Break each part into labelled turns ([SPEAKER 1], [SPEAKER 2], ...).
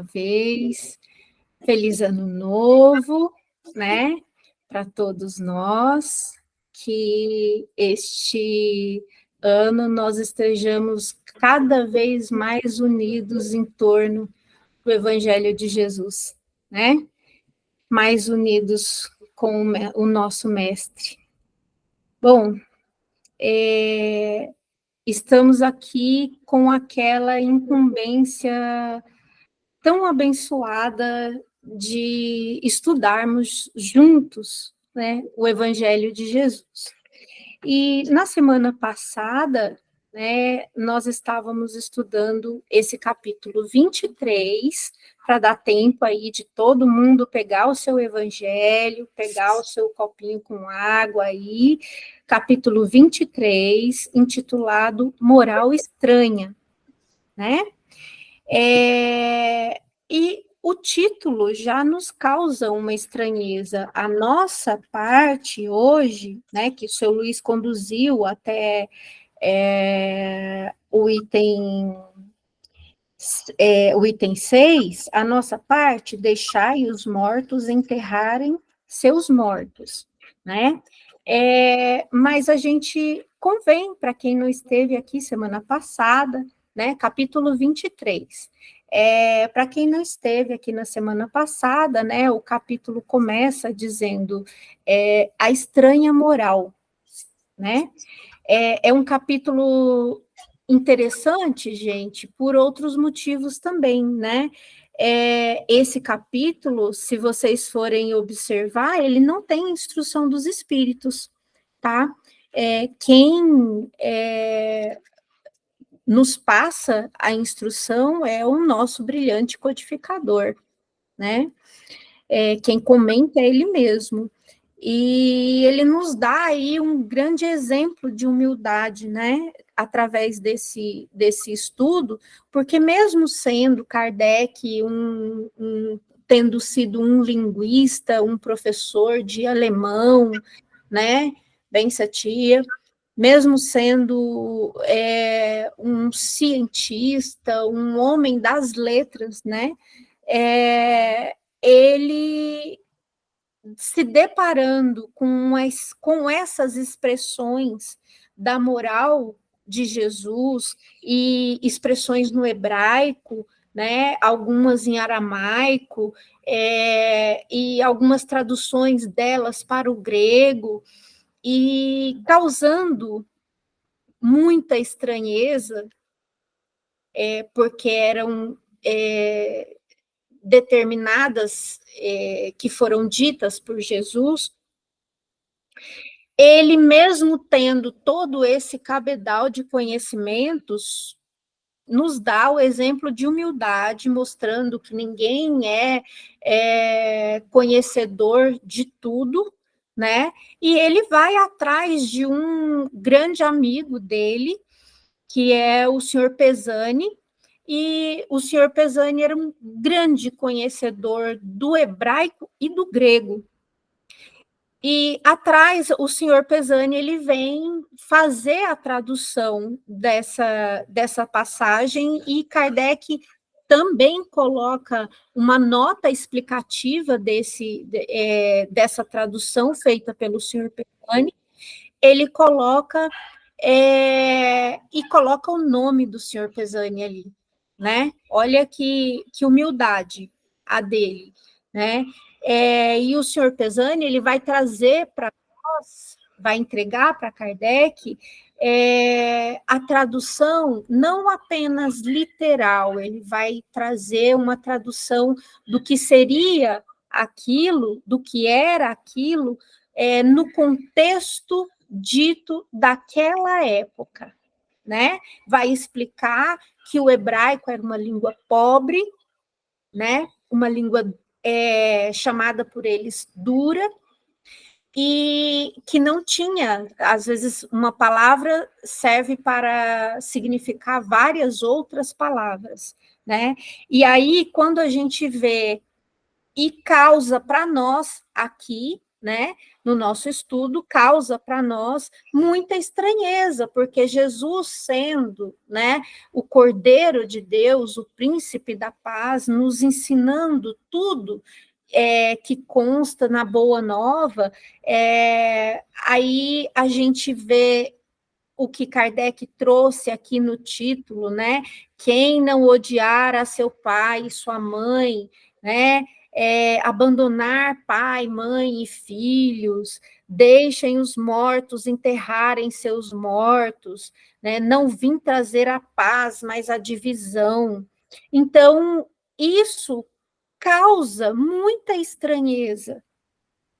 [SPEAKER 1] uma vez. Feliz Ano Novo, né? Para todos nós, que este ano nós estejamos cada vez mais unidos em torno do Evangelho de Jesus, né? Mais unidos com o nosso Mestre. Bom, estamos aqui com aquela incumbência tão abençoada de estudarmos juntos, né, o Evangelho de Jesus. E na semana passada, né, nós estávamos estudando esse capítulo 23, para dar tempo aí de todo mundo pegar o seu Evangelho, pegar o seu copinho com água aí, capítulo 23, intitulado Moral Estranha, né? E o título já nos causa uma estranheza. A nossa parte hoje, né, que o seu Luiz conduziu até o item 6, a nossa parte, deixai os mortos enterrarem seus mortos, né? Mas a gente convém, para quem não esteve aqui semana passada, né, capítulo 23. Para quem não esteve aqui na semana passada, né, o capítulo começa dizendo a estranha moral, né? É um capítulo interessante, gente, por outros motivos também, né? Esse capítulo, se vocês forem observar, ele não tem instrução dos espíritos, tá? Quem nos passa a instrução é o nosso brilhante codificador, né? Quem comenta é ele mesmo. E ele nos dá aí um grande exemplo de humildade, né? Através desse estudo, porque mesmo sendo Kardec tendo sido um linguista, um professor de alemão, né? Bem satia, mesmo sendo um cientista, um homem das letras, né? Ele se deparando com essas expressões da moral de Jesus e expressões no hebraico, né, algumas em aramaico, e algumas traduções delas para o grego, e causando muita estranheza, porque eram determinadas que foram ditas por Jesus, ele mesmo tendo todo esse cabedal de conhecimentos, nos dá o exemplo de humildade, mostrando que ninguém é conhecedor de tudo, né? E ele vai atrás de um grande amigo dele, que é o senhor Pesani, e o senhor Pesani era um grande conhecedor do hebraico e do grego. E atrás, o senhor Pesani, ele vem fazer a tradução dessa passagem, e Kardec também coloca uma nota explicativa dessa tradução feita pelo senhor Pesani. Ele coloca e coloca o nome do senhor Pesani ali, né? Olha que humildade a dele, né? E o senhor Pesani, ele vai trazer para nós, vai entregar para Kardec a tradução não apenas literal, ele vai trazer uma tradução do que seria aquilo, do que era aquilo, no contexto dito daquela época, né? Vai explicar que o hebraico era uma língua pobre, né? Uma língua chamada por eles dura, e que não tinha, às vezes, uma palavra serve para significar várias outras palavras, né? E aí, quando a gente vê e causa para nós aqui, né, no nosso estudo, causa para nós muita estranheza, porque Jesus, sendo, né, o Cordeiro de Deus, o Príncipe da Paz, nos ensinando tudo que consta na Boa Nova, aí a gente vê o que Kardec trouxe aqui no título, né? Quem não odiar a seu pai e sua mãe, né? Abandonar pai, mãe e filhos, deixem os mortos enterrarem seus mortos, né? Não vim trazer a paz, mas a divisão. Então, isso causa muita estranheza,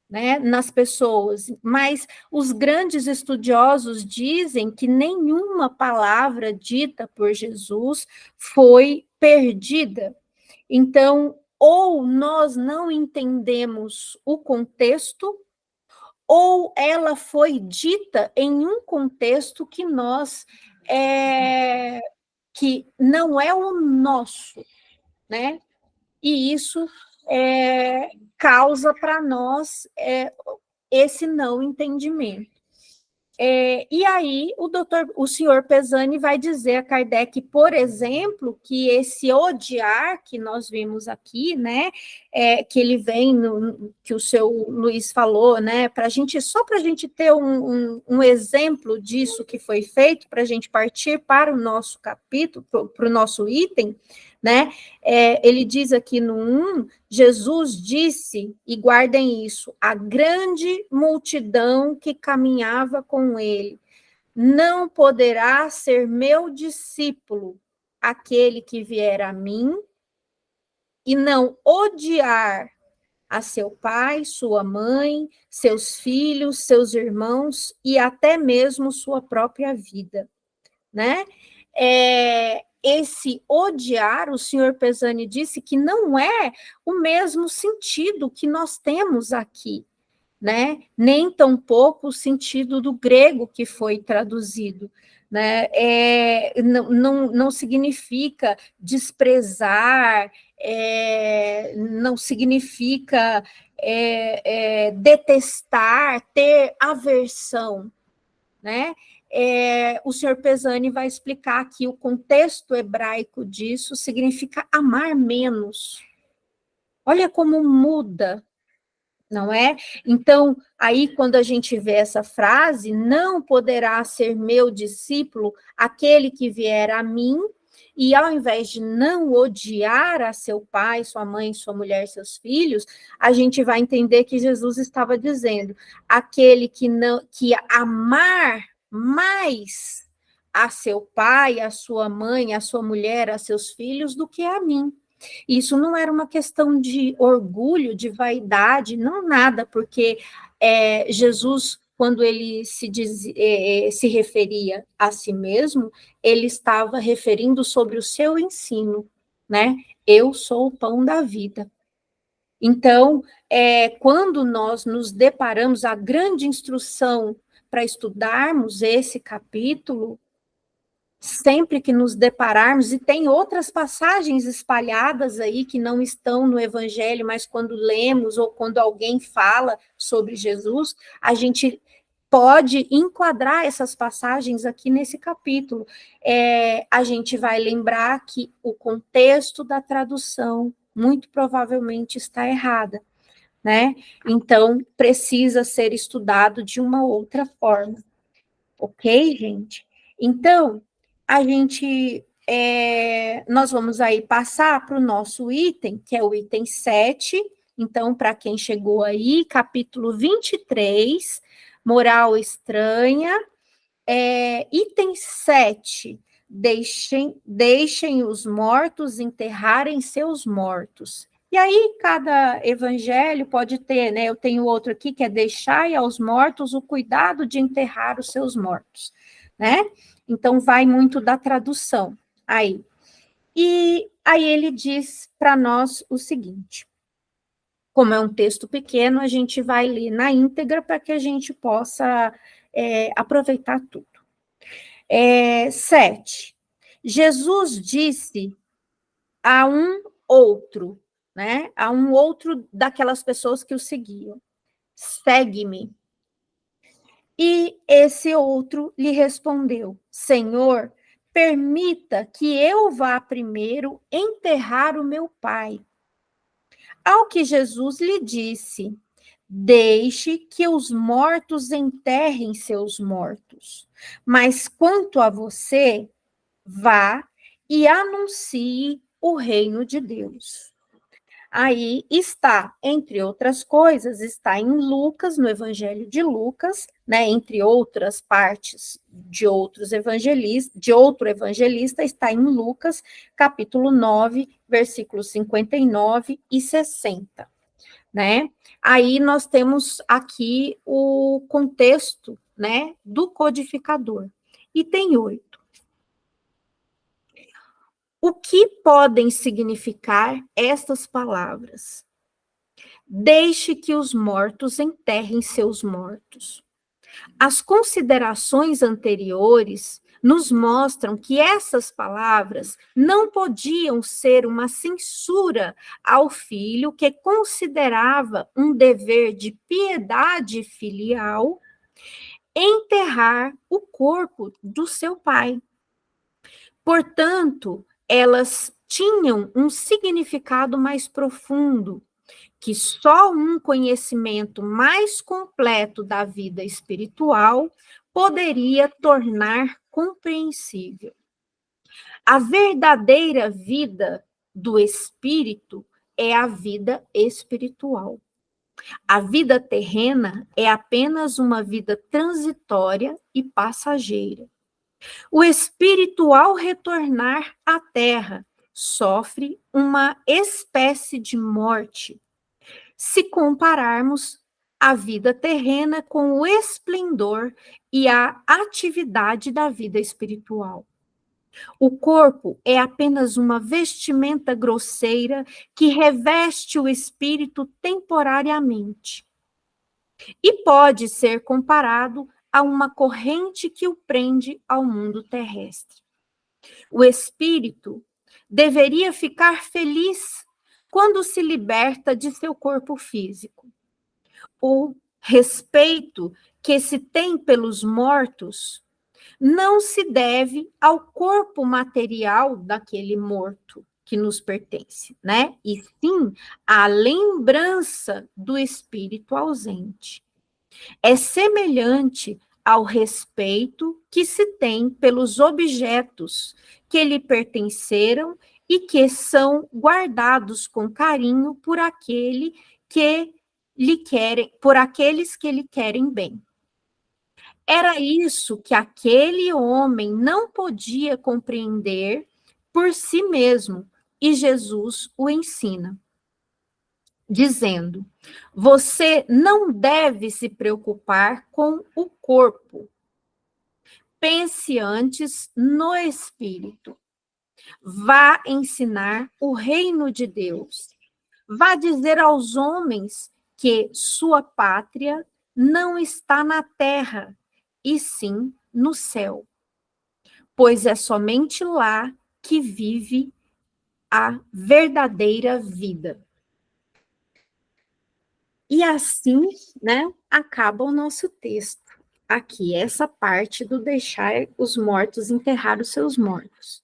[SPEAKER 1] né, nas pessoas, mas os grandes estudiosos dizem que nenhuma palavra dita por Jesus foi perdida. Então, ou nós não entendemos o contexto, ou ela foi dita em um contexto que que não é o nosso, né? E isso causa para nós esse não entendimento. E aí o senhor Pesani vai dizer a Kardec, por exemplo, que esse odiar que nós vimos aqui, né, que ele vem que o seu Luiz falou, né, só para a gente ter um exemplo disso que foi feito, para a gente partir para o nosso capítulo, para o nosso item, né? Ele diz aqui no 1, Jesus disse, e guardem isso, a grande multidão que caminhava com ele, não poderá ser meu discípulo aquele que vier a mim e não odiar a seu pai, sua mãe, seus filhos, seus irmãos e até mesmo sua própria vida, né? Esse odiar, o senhor Pesani disse que não é o mesmo sentido que nós temos aqui, né? Nem tampouco o sentido do grego que foi traduzido, né? Não significa desprezar, não significa detestar, ter aversão, né? O senhor Pesani vai explicar que o contexto hebraico disso significa amar menos. Olha como muda, não é? Então, aí quando a gente vê essa frase, não poderá ser meu discípulo aquele que vier a mim, e ao invés de não odiar a seu pai, sua mãe, sua mulher, seus filhos, a gente vai entender que Jesus estava dizendo, aquele que amar mais a seu pai, a sua mãe, a sua mulher, a seus filhos do que a mim. Isso não era uma questão de orgulho, de vaidade, não nada, porque Jesus, quando ele se referia a si mesmo, ele estava referindo sobre o seu ensino, né? Eu sou o pão da vida. Então, quando nós nos deparamos, a grande instrução para estudarmos esse capítulo, sempre que nos depararmos, e tem outras passagens espalhadas aí que não estão no Evangelho, mas quando lemos ou quando alguém fala sobre Jesus, a gente pode enquadrar essas passagens aqui nesse capítulo. A gente vai lembrar que o contexto da tradução muito provavelmente está errada, né? Então, precisa ser estudado de uma outra forma. Ok, gente? Então, nós vamos aí passar para o nosso item, que é o item 7. Então, para quem chegou aí, capítulo 23, moral estranha. Item 7, deixem os mortos enterrarem seus mortos. E aí, cada evangelho pode ter, né? Eu tenho outro aqui que é deixai aos mortos o cuidado de enterrar os seus mortos, né? Então, vai muito da tradução aí. E aí ele diz para nós o seguinte: como é um texto pequeno, a gente vai ler na íntegra para que a gente possa aproveitar tudo. 7. Jesus disse a um outro, né? A um outro daquelas pessoas que o seguiam: segue-me. E esse outro lhe respondeu: Senhor, permita que eu vá primeiro enterrar o meu pai. Ao que Jesus lhe disse: Deixe que os mortos enterrem seus mortos. Mas quanto a você, vá e anuncie o reino de Deus. Aí está, entre outras coisas, está em Lucas, no Evangelho de Lucas, né, entre outras partes de outros evangelistas, de outro evangelista, está em Lucas, capítulo 9, versículos 59 e 60, né? Aí nós temos aqui o contexto, né, do codificador. E tem 8. O que podem significar estas palavras? Deixe que os mortos enterrem seus mortos. As considerações anteriores nos mostram que essas palavras não podiam ser uma censura ao filho que considerava um dever de piedade filial enterrar o corpo do seu pai. Portanto, elas tinham um significado mais profundo, que só um conhecimento mais completo da vida espiritual poderia tornar compreensível. A verdadeira vida do espírito é a vida espiritual. A vida terrena é apenas uma vida transitória e passageira. O espírito, ao retornar à Terra, sofre uma espécie de morte, se compararmos a vida terrena com o esplendor e a atividade da vida espiritual. O corpo é apenas uma vestimenta grosseira que reveste o espírito temporariamente e pode ser comparado a uma corrente que o prende ao mundo terrestre. O espírito deveria ficar feliz quando se liberta de seu corpo físico. O respeito que se tem pelos mortos não se deve ao corpo material daquele morto que nos pertence, né? E sim à lembrança do espírito ausente. É semelhante ao respeito que se tem pelos objetos que lhe pertenceram e que são guardados com carinho por aquele que lhe querem, por aqueles que lhe querem bem. Era isso que aquele homem não podia compreender por si mesmo, e Jesus o ensina, dizendo: você não deve se preocupar com o corpo. Pense antes no espírito. Vá ensinar o reino de Deus. Vá dizer aos homens que sua pátria não está na terra, e sim no céu, pois é somente lá que vive a verdadeira vida. E assim, né, acaba o nosso texto. Aqui, essa parte do deixar os mortos enterrar os seus mortos.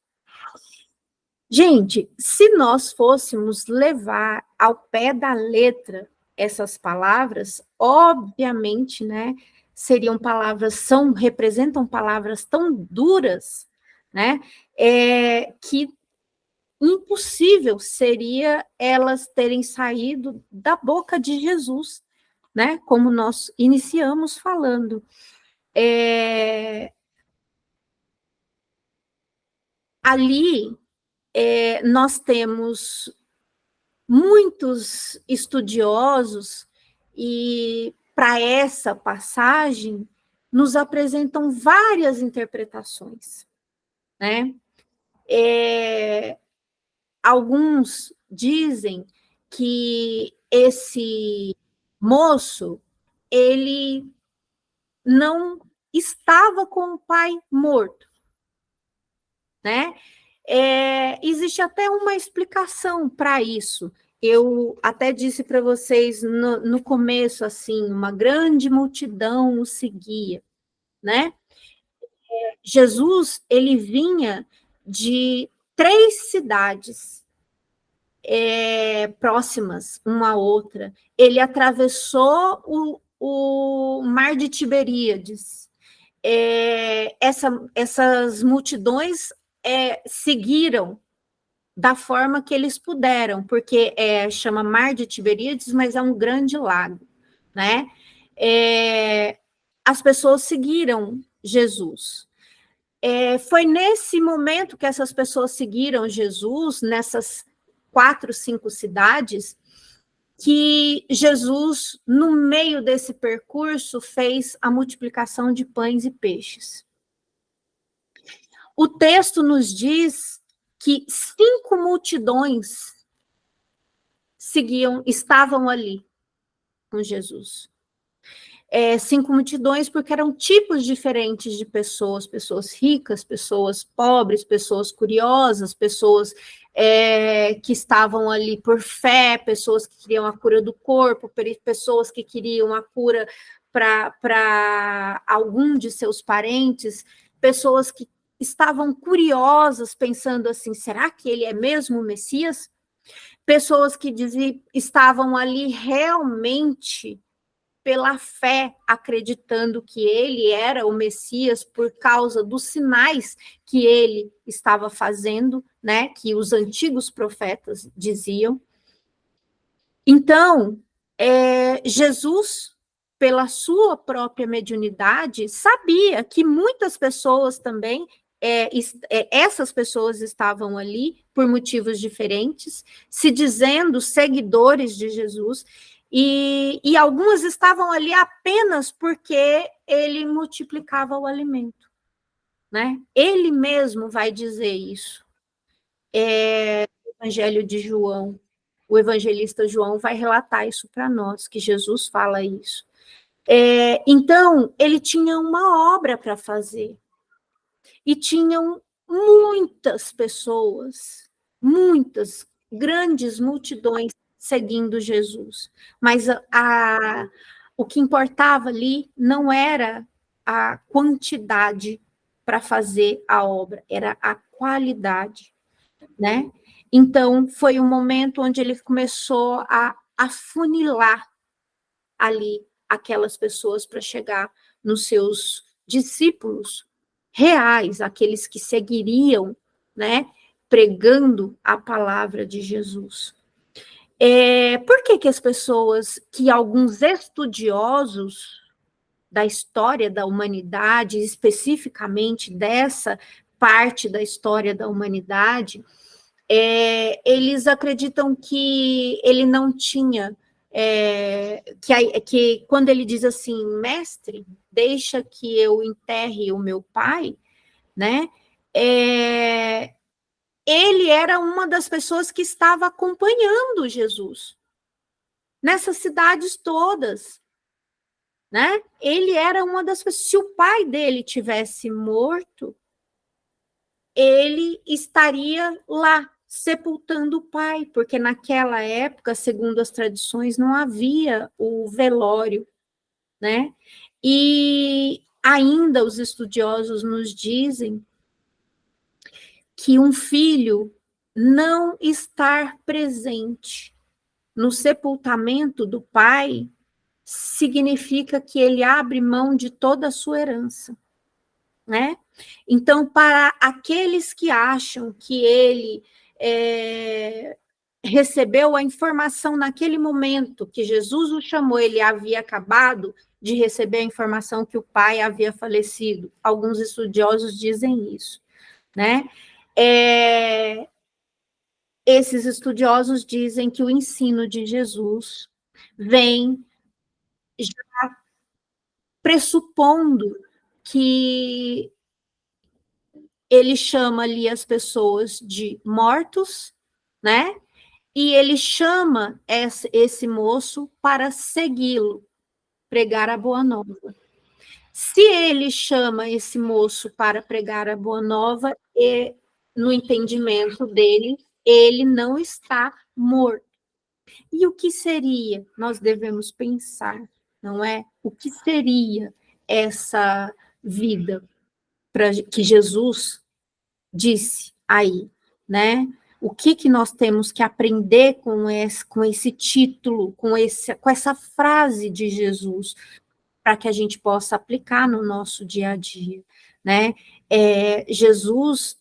[SPEAKER 1] Gente, se nós fôssemos levar ao pé da letra essas palavras, obviamente, né, seriam palavras, representam palavras tão duras, né, que impossível seria elas terem saído da boca de Jesus, né, como nós iniciamos falando. Ali, nós temos muitos estudiosos e para essa passagem nos apresentam várias interpretações, né? Alguns dizem que esse moço, ele não estava com o pai morto, né? Existe até uma explicação para isso, Eu até disse para vocês no começo, assim, uma grande multidão o seguia, né? Jesus, ele vinha de 3 cidades próximas uma à outra. Ele atravessou o Mar de Tiberíades. Essas multidões seguiram da forma que eles puderam, porque chama Mar de Tiberíades, mas é um grande lago, né? As pessoas seguiram Jesus. Foi nesse momento que essas pessoas seguiram Jesus, nessas 4, 5 cidades, que Jesus, no meio desse percurso, fez a multiplicação de pães e peixes. O texto nos diz que 5 multidões estavam ali com Jesus. 5 multidões, porque eram tipos diferentes de pessoas, pessoas ricas, pessoas pobres, pessoas curiosas, pessoas que estavam ali por fé, pessoas que queriam a cura do corpo, pessoas que queriam a cura para algum de seus parentes, pessoas que estavam curiosas, pensando assim, será que ele é mesmo o Messias? Pessoas que estavam ali realmente pela fé, acreditando que ele era o Messias por causa dos sinais que ele estava fazendo, né, que os antigos profetas diziam. Então, Jesus, pela sua própria mediunidade, sabia que muitas pessoas também, essas pessoas estavam ali por motivos diferentes, se dizendo seguidores de Jesus, e algumas estavam ali apenas porque ele multiplicava o alimento, né? Ele mesmo vai dizer isso. O Evangelho de João, o evangelista João vai relatar isso para nós, que Jesus fala isso. Então, ele tinha uma obra para fazer. E tinham muitas pessoas, muitas, grandes multidões seguindo Jesus. Mas o que importava ali não era a quantidade para fazer a obra, era a qualidade, né? Então, foi um momento onde ele começou a afunilar ali aquelas pessoas para chegar nos seus discípulos reais, aqueles que seguiriam, né, pregando a palavra de Jesus. Por que as pessoas, que alguns estudiosos da história da humanidade, especificamente dessa parte da história da humanidade, eles acreditam que ele não tinha, que quando ele diz assim, mestre, deixa que eu enterre o meu pai, né? Ele era uma das pessoas que estava acompanhando Jesus nessas cidades todas, né? Ele era uma das pessoas. Se o pai dele tivesse morto, ele estaria lá sepultando o pai, porque naquela época, segundo as tradições, não havia o velório, né? E ainda os estudiosos nos dizem que um filho não estar presente no sepultamento do pai significa que ele abre mão de toda a sua herança, né? Então, para aqueles que acham que ele recebeu a informação naquele momento que Jesus o chamou, ele havia acabado de receber a informação que o pai havia falecido. Alguns estudiosos dizem isso, né? Esses estudiosos dizem que o ensino de Jesus vem já pressupondo que ele chama ali as pessoas de mortos, né? E ele chama esse moço para segui-lo, pregar a boa nova. Se ele chama esse moço para pregar a boa nova, no entendimento dele, ele não está morto, E o que seria? Nós devemos pensar, não é? O que seria essa vida que Jesus disse aí, né? O que nós temos que aprender com esse título, com essa frase de Jesus, para que a gente possa aplicar no nosso dia a dia, né? Jesus,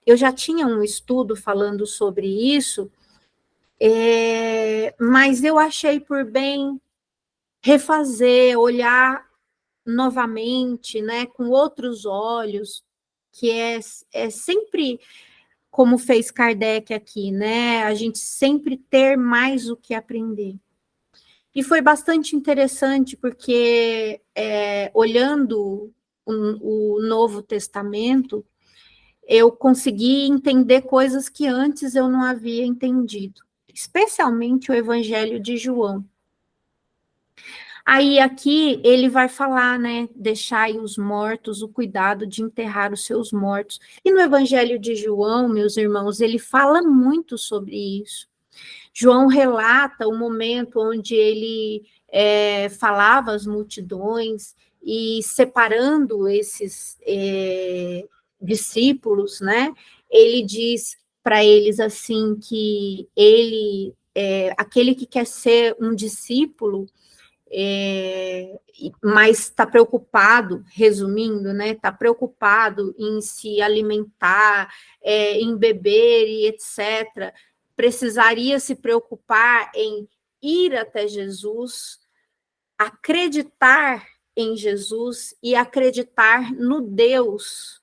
[SPEAKER 1] eu já tinha um estudo falando sobre isso, mas eu achei por bem refazer, olhar novamente, né, com outros olhos, que é sempre como fez Kardec aqui, né? A gente sempre ter mais o que aprender. E foi bastante interessante, porque olhando o Novo Testamento, eu consegui entender coisas que antes eu não havia entendido, especialmente o Evangelho de João. Aí aqui ele vai falar, né, deixai os mortos o cuidado de enterrar os seus mortos. E no Evangelho de João, meus irmãos, ele fala muito sobre isso. João relata o momento onde ele falava às multidões e separando esses discípulos, né? Ele diz para eles assim que aquele que quer ser um discípulo, mas está preocupado, resumindo, né? Está preocupado em se alimentar, em beber e etc. Precisaria se preocupar em ir até Jesus, acreditar em Jesus e acreditar no Deus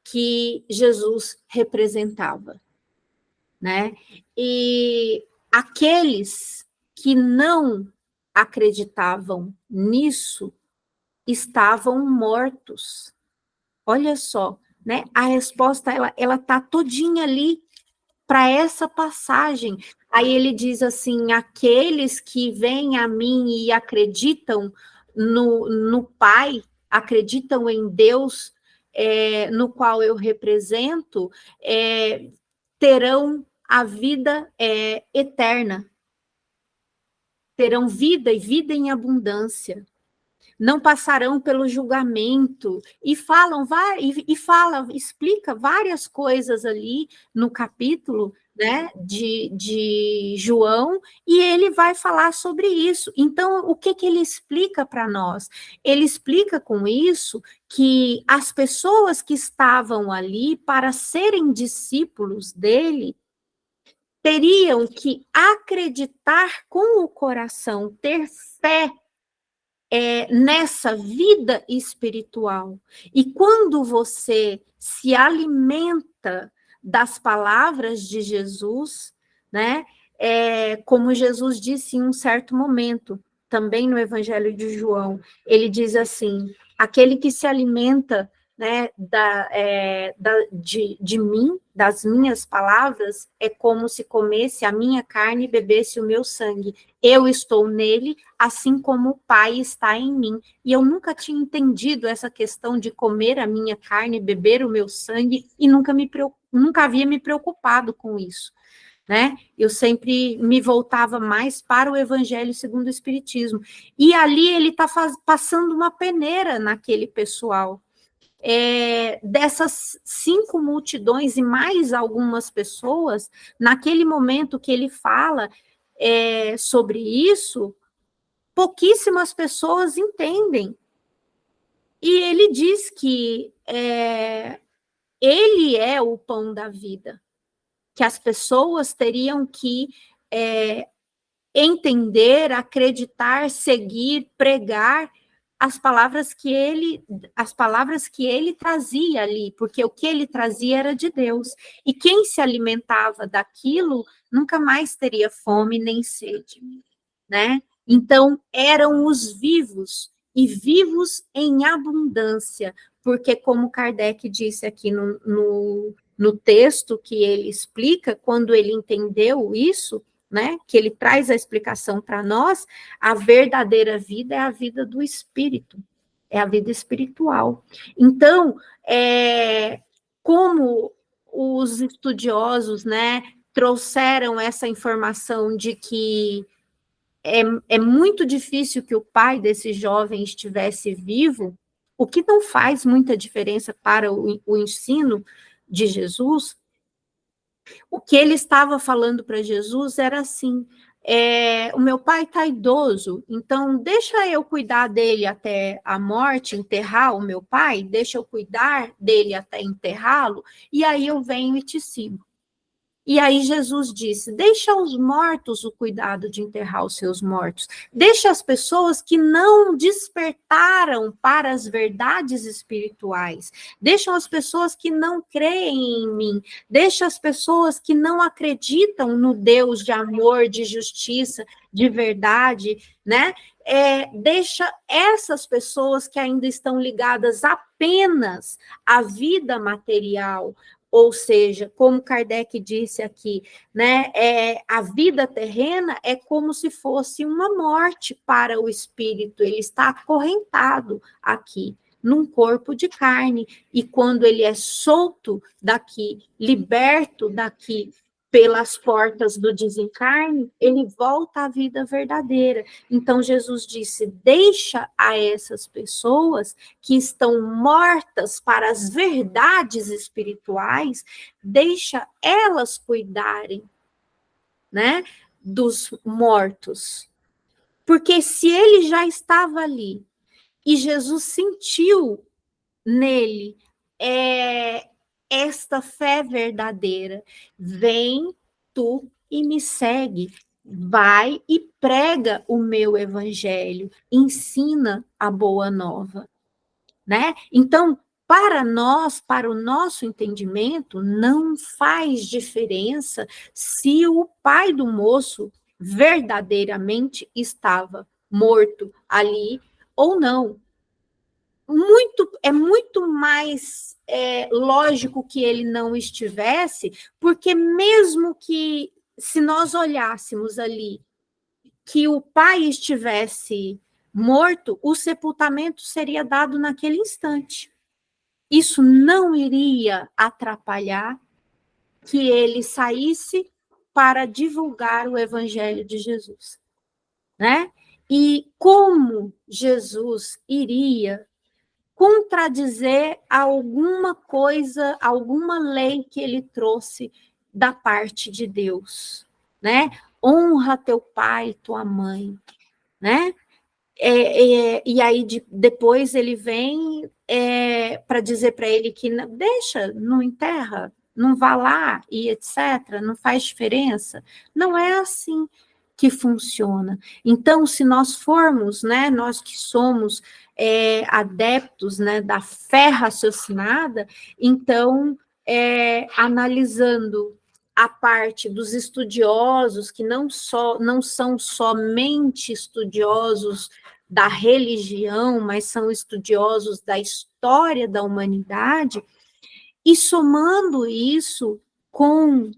[SPEAKER 1] que Jesus representava, né? E aqueles que não acreditavam nisso estavam mortos. Olha só, né? A resposta ela tá todinha ali para essa passagem. Aí ele diz assim: aqueles que vêm a mim e acreditam no Pai, acreditam em Deus, no qual eu represento, terão a vida eterna, terão vida e vida em abundância, não passarão pelo julgamento, e explica várias coisas ali no capítulo, né, de João, e ele vai falar sobre isso. Então, o que ele explica para nós? Ele explica com isso que as pessoas que estavam ali para serem discípulos dele teriam que acreditar com o coração, ter fé nessa vida espiritual. E quando você se alimenta das palavras de Jesus, né? Como Jesus disse em um certo momento, também no Evangelho de João, ele diz assim: aquele que se alimenta, né, de mim, das minhas palavras, é como se comesse a minha carne e bebesse o meu sangue. Eu estou nele, assim como o Pai está em mim. E eu nunca tinha entendido essa questão de comer a minha carne, beber o meu sangue, e nunca havia me preocupado com isso, né? Eu sempre me voltava mais para o Evangelho segundo o Espiritismo. E ali ele está passando uma peneira naquele pessoal. Dessas 5 multidões e mais algumas pessoas, naquele momento que ele fala sobre isso, pouquíssimas pessoas entendem. E ele diz que ele é o pão da vida, que as pessoas teriam que entender, acreditar, seguir, pregar as palavras que ele trazia ali, porque o que ele trazia era de Deus. E quem se alimentava daquilo nunca mais teria fome nem sede, né? Então, eram os vivos, e vivos em abundância, porque, como Kardec disse aqui no texto que ele explica, quando ele entendeu isso, né, que ele traz a explicação para nós, a verdadeira vida é a vida do espírito, é a vida espiritual. Então, como os estudiosos, né, trouxeram essa informação de que é muito difícil que o pai desse jovem estivesse vivo, o que não faz muita diferença para o ensino de Jesus. O que ele estava falando para Jesus era assim: o meu pai está idoso, então deixa eu cuidar dele até a morte, enterrar o meu pai, deixa eu cuidar dele até enterrá-lo, e aí eu venho e te sigo. E aí Jesus disse: deixa os mortos o cuidado de enterrar os seus mortos. Deixa as pessoas que não despertaram para as verdades espirituais. Deixa as pessoas que não creem em mim. Deixa as pessoas que não acreditam no Deus de amor, de justiça, de verdade, né? Deixa essas pessoas que ainda estão ligadas apenas à vida material, ou seja, como Kardec disse aqui, né, a vida terrena é como se fosse uma morte para o espírito, ele está acorrentado aqui, num corpo de carne, e quando ele é solto daqui, liberto daqui, pelas portas do desencarne, ele volta à vida verdadeira. Então, Jesus disse: deixa a essas pessoas que estão mortas para as verdades espirituais, deixa elas cuidarem, né, dos mortos. Porque se ele já estava ali e Jesus sentiu nele esta fé verdadeira, vem tu e me segue, vai e prega o meu evangelho, ensina a boa nova, né? Então, para nós, para o nosso entendimento, não faz diferença se o pai do moço verdadeiramente estava morto ali ou não. É muito mais lógico que ele não estivesse, porque mesmo que, se nós olhássemos ali, que o pai estivesse morto, o sepultamento seria dado naquele instante. Isso não iria atrapalhar que ele saísse para divulgar o evangelho de Jesus, né? E como Jesus iria contradizer alguma coisa, alguma lei que ele trouxe da parte de Deus, né? Honra teu pai e tua mãe, né? E aí depois ele vem para dizer para ele que deixa, não enterra, não vá lá e etc. Não faz diferença. Não é assim que funciona. Então, se nós formos, né, nós que somos adeptos, né, da fé raciocinada, então, analisando a parte dos estudiosos, que não são somente estudiosos da religião, mas são estudiosos da história da humanidade, e somando isso com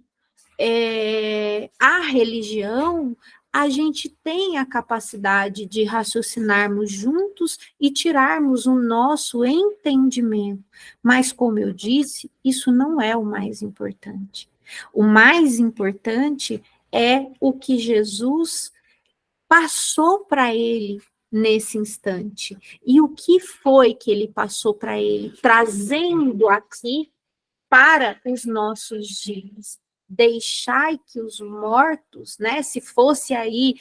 [SPEAKER 1] a religião, a gente tem a capacidade de raciocinarmos juntos e tirarmos o nosso entendimento. Mas, como eu disse, isso não é o mais importante. O mais importante é o que Jesus passou para ele nesse instante. E o que foi que ele passou para ele, trazendo aqui para os nossos dias? Deixai que os mortos, né? Se fosse aí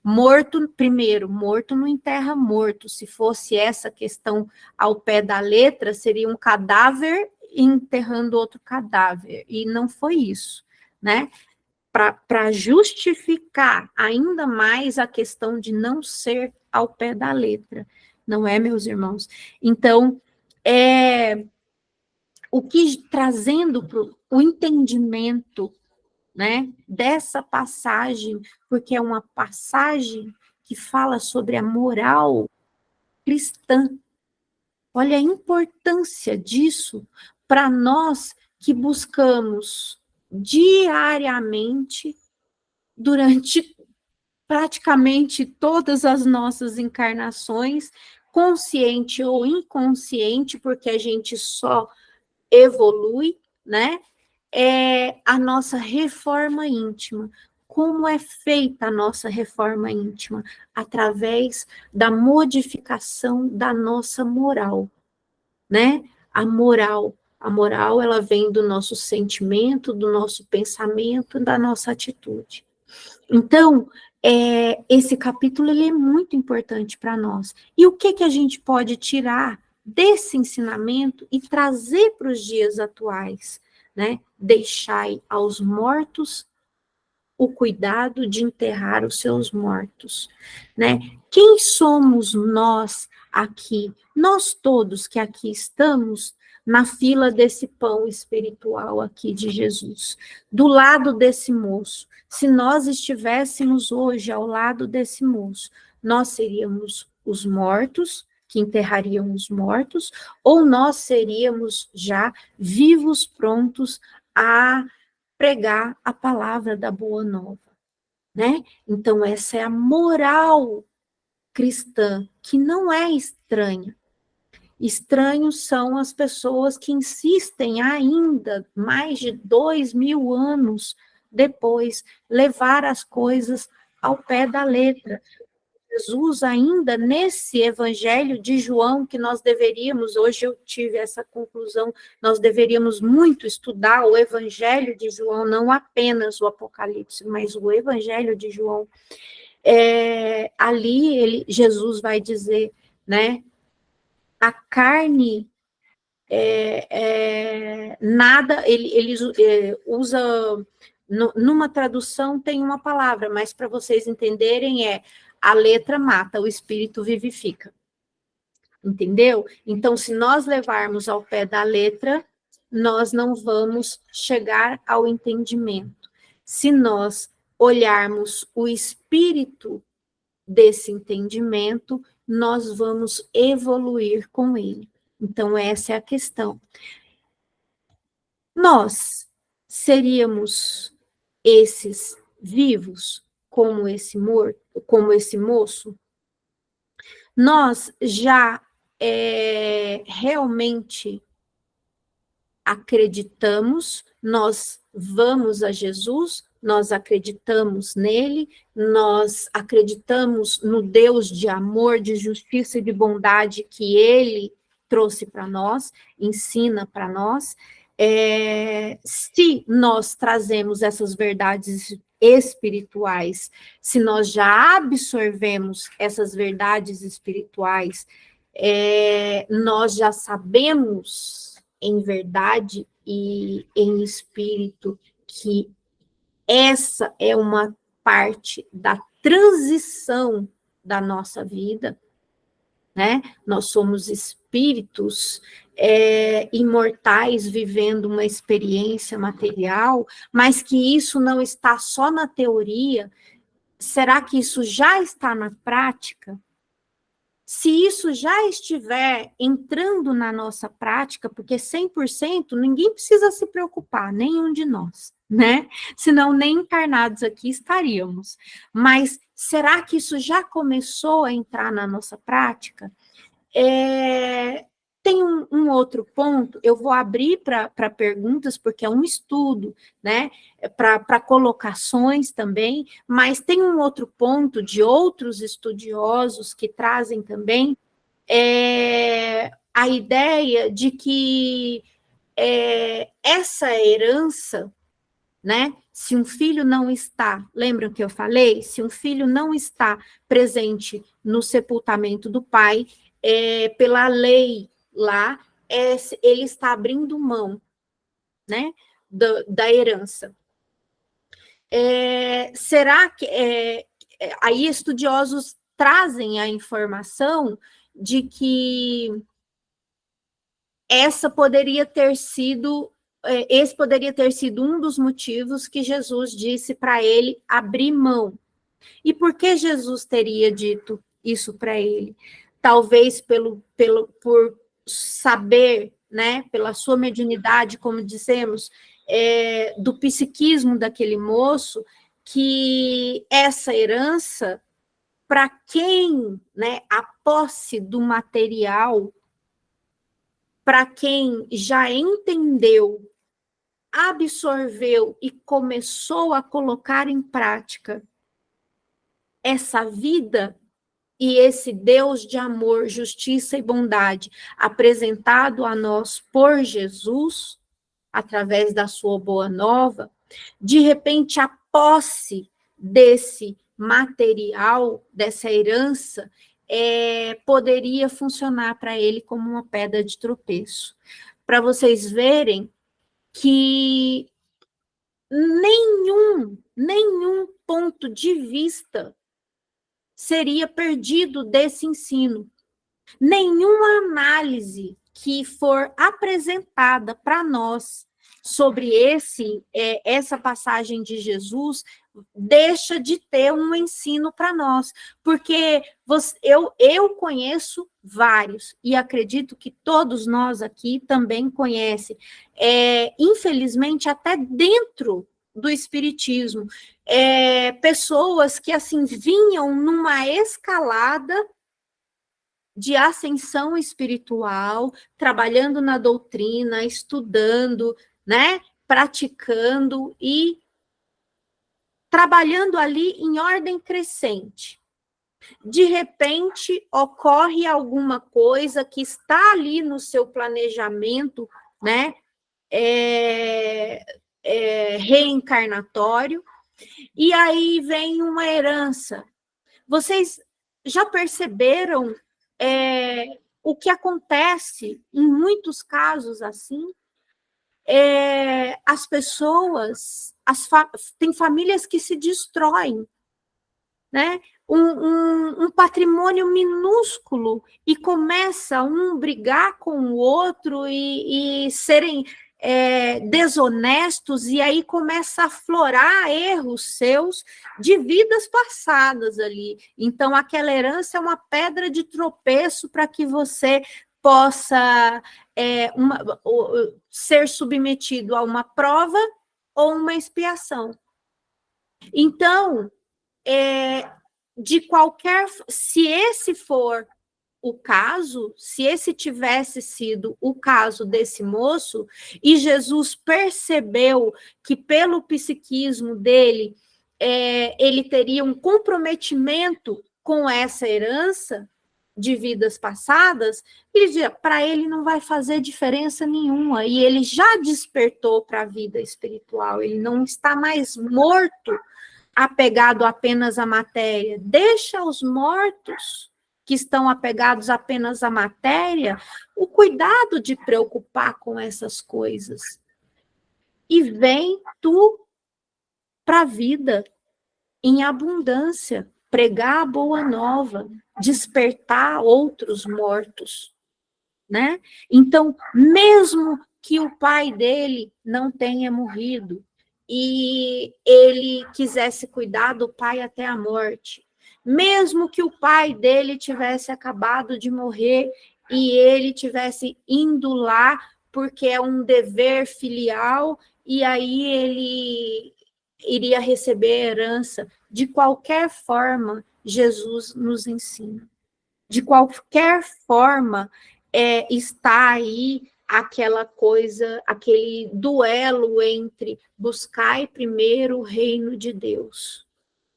[SPEAKER 1] morto, primeiro, morto não enterra morto. Se fosse essa questão ao pé da letra, seria um cadáver enterrando outro cadáver. E não foi isso, né? Para justificar ainda mais a questão de não ser ao pé da letra, não é, meus irmãos? Então, o que trazendo o entendimento, né, dessa passagem, porque é uma passagem que fala sobre a moral cristã. Olha a importância disso para nós que buscamos diariamente, durante praticamente todas as nossas encarnações, consciente ou inconsciente, porque a gente só evolui, né? é a nossa reforma íntima. Como é feita a nossa reforma íntima? Através da modificação da nossa moral, né? A moral, ela vem do nosso sentimento, do nosso pensamento, da nossa atitude. Então, esse capítulo ele é muito importante para nós. E o que a gente pode tirar desse ensinamento e trazer para os dias atuais, né? Deixai aos mortos o cuidado de enterrar os seus mortos, né? Quem somos nós aqui? Nós todos que aqui estamos na fila desse pão espiritual aqui de Jesus, do lado desse moço. Se nós estivéssemos hoje ao lado desse moço, nós seríamos os mortos, que enterrariam os mortos, ou nós seríamos já vivos, prontos a pregar a palavra da boa nova, né? Então, essa é a moral cristã, que não é estranha. Estranhos são as pessoas que insistem ainda, mais de 2000 anos depois, levar as coisas ao pé da letra. Jesus, ainda nesse Evangelho de João, que nós deveríamos, hoje eu tive essa conclusão, nós deveríamos muito estudar o Evangelho de João, não apenas o Apocalipse, mas o Evangelho de João. Ali Jesus vai dizer, né, a carne nada, ele usa, numa tradução tem uma palavra, mas para vocês entenderem a letra mata, o espírito vivifica. Entendeu? Então, se nós levarmos ao pé da letra, nós não vamos chegar ao entendimento. Se nós olharmos o espírito desse entendimento, nós vamos evoluir com ele. Então, essa é a questão. Nós seríamos esses vivos, como esse morto, como esse moço? Nós já realmente acreditamos, nós vamos a Jesus, nós acreditamos nele, nós acreditamos no Deus de amor, de justiça e de bondade que ele trouxe para nós, ensina para nós. Se nós trazemos essas verdades espirituais, se nós já absorvemos essas verdades espirituais, nós já sabemos em verdade e em espírito que essa é uma parte da transição da nossa vida, né? Nós somos espíritos imortais vivendo uma experiência material, mas que isso não está só na teoria. Será que isso já está na prática? Se isso já estiver entrando na nossa prática, porque 100% ninguém precisa se preocupar, nenhum de nós, né? Senão nem encarnados aqui estaríamos. Mas será que isso já começou a entrar na nossa prática? Tem um outro ponto, eu vou abrir para perguntas, porque é um estudo, né? Para colocações também, mas tem um outro ponto de outros estudiosos que trazem também a ideia de que essa herança, né? Se um filho não está, lembram que eu falei? Se um filho não está presente no sepultamento do pai, pela lei lá, ele está abrindo mão, né, da herança. Será que aí estudiosos trazem a informação de que esse poderia ter sido um dos motivos que Jesus disse para ele abrir mão. E por que Jesus teria dito isso para ele? Talvez por saber, né, pela sua mediunidade, como dissemos, do psiquismo daquele moço, que essa herança, para quem, né, a posse do material, para quem já entendeu absorveu e começou a colocar em prática essa vida e esse Deus de amor, justiça e bondade apresentado a nós por Jesus, através da sua boa nova, de repente a posse desse material, dessa herança, poderia funcionar para ele como uma pedra de tropeço. Para vocês verem que nenhum ponto de vista seria perdido desse ensino. Nenhuma análise que for apresentada para nós sobre essa passagem de Jesus deixa de ter um ensino para nós, porque eu conheço vários, e acredito que todos nós aqui também conhecem, infelizmente até dentro do espiritismo, pessoas que assim vinham numa escalada de ascensão espiritual, trabalhando na doutrina, estudando, né, praticando e trabalhando ali em ordem crescente. De repente, ocorre alguma coisa que está ali no seu planejamento, né, reencarnatório, e aí vem uma herança. Vocês já perceberam o que acontece em muitos casos assim? As pessoas, tem famílias que se destroem, né? Um patrimônio minúsculo e começa um brigar com o outro e serem desonestos, e aí começa a aflorar erros seus de vidas passadas ali. Então, aquela herança é uma pedra de tropeço para que você possa ser submetido a uma prova ou uma expiação. Então, se esse for o caso, se esse tivesse sido o caso desse moço, e Jesus percebeu que pelo psiquismo dele, ele teria um comprometimento com essa herança de vidas passadas, ele dizia, para ele não vai fazer diferença nenhuma, e ele já despertou para a vida espiritual, ele não está mais morto, apegado apenas à matéria. Deixa os mortos que estão apegados apenas à matéria o cuidado de preocupar com essas coisas. E vem tu para a vida em abundância, pregar a boa nova, despertar outros mortos, né? Então, mesmo que o pai dele não tenha morrido, e ele quisesse cuidar do pai até a morte, mesmo que o pai dele tivesse acabado de morrer e ele tivesse indo lá porque é um dever filial, e aí ele iria receber herança, de qualquer forma, Jesus nos ensina. De qualquer forma, está aí aquela coisa, aquele duelo entre buscar primeiro o reino de Deus,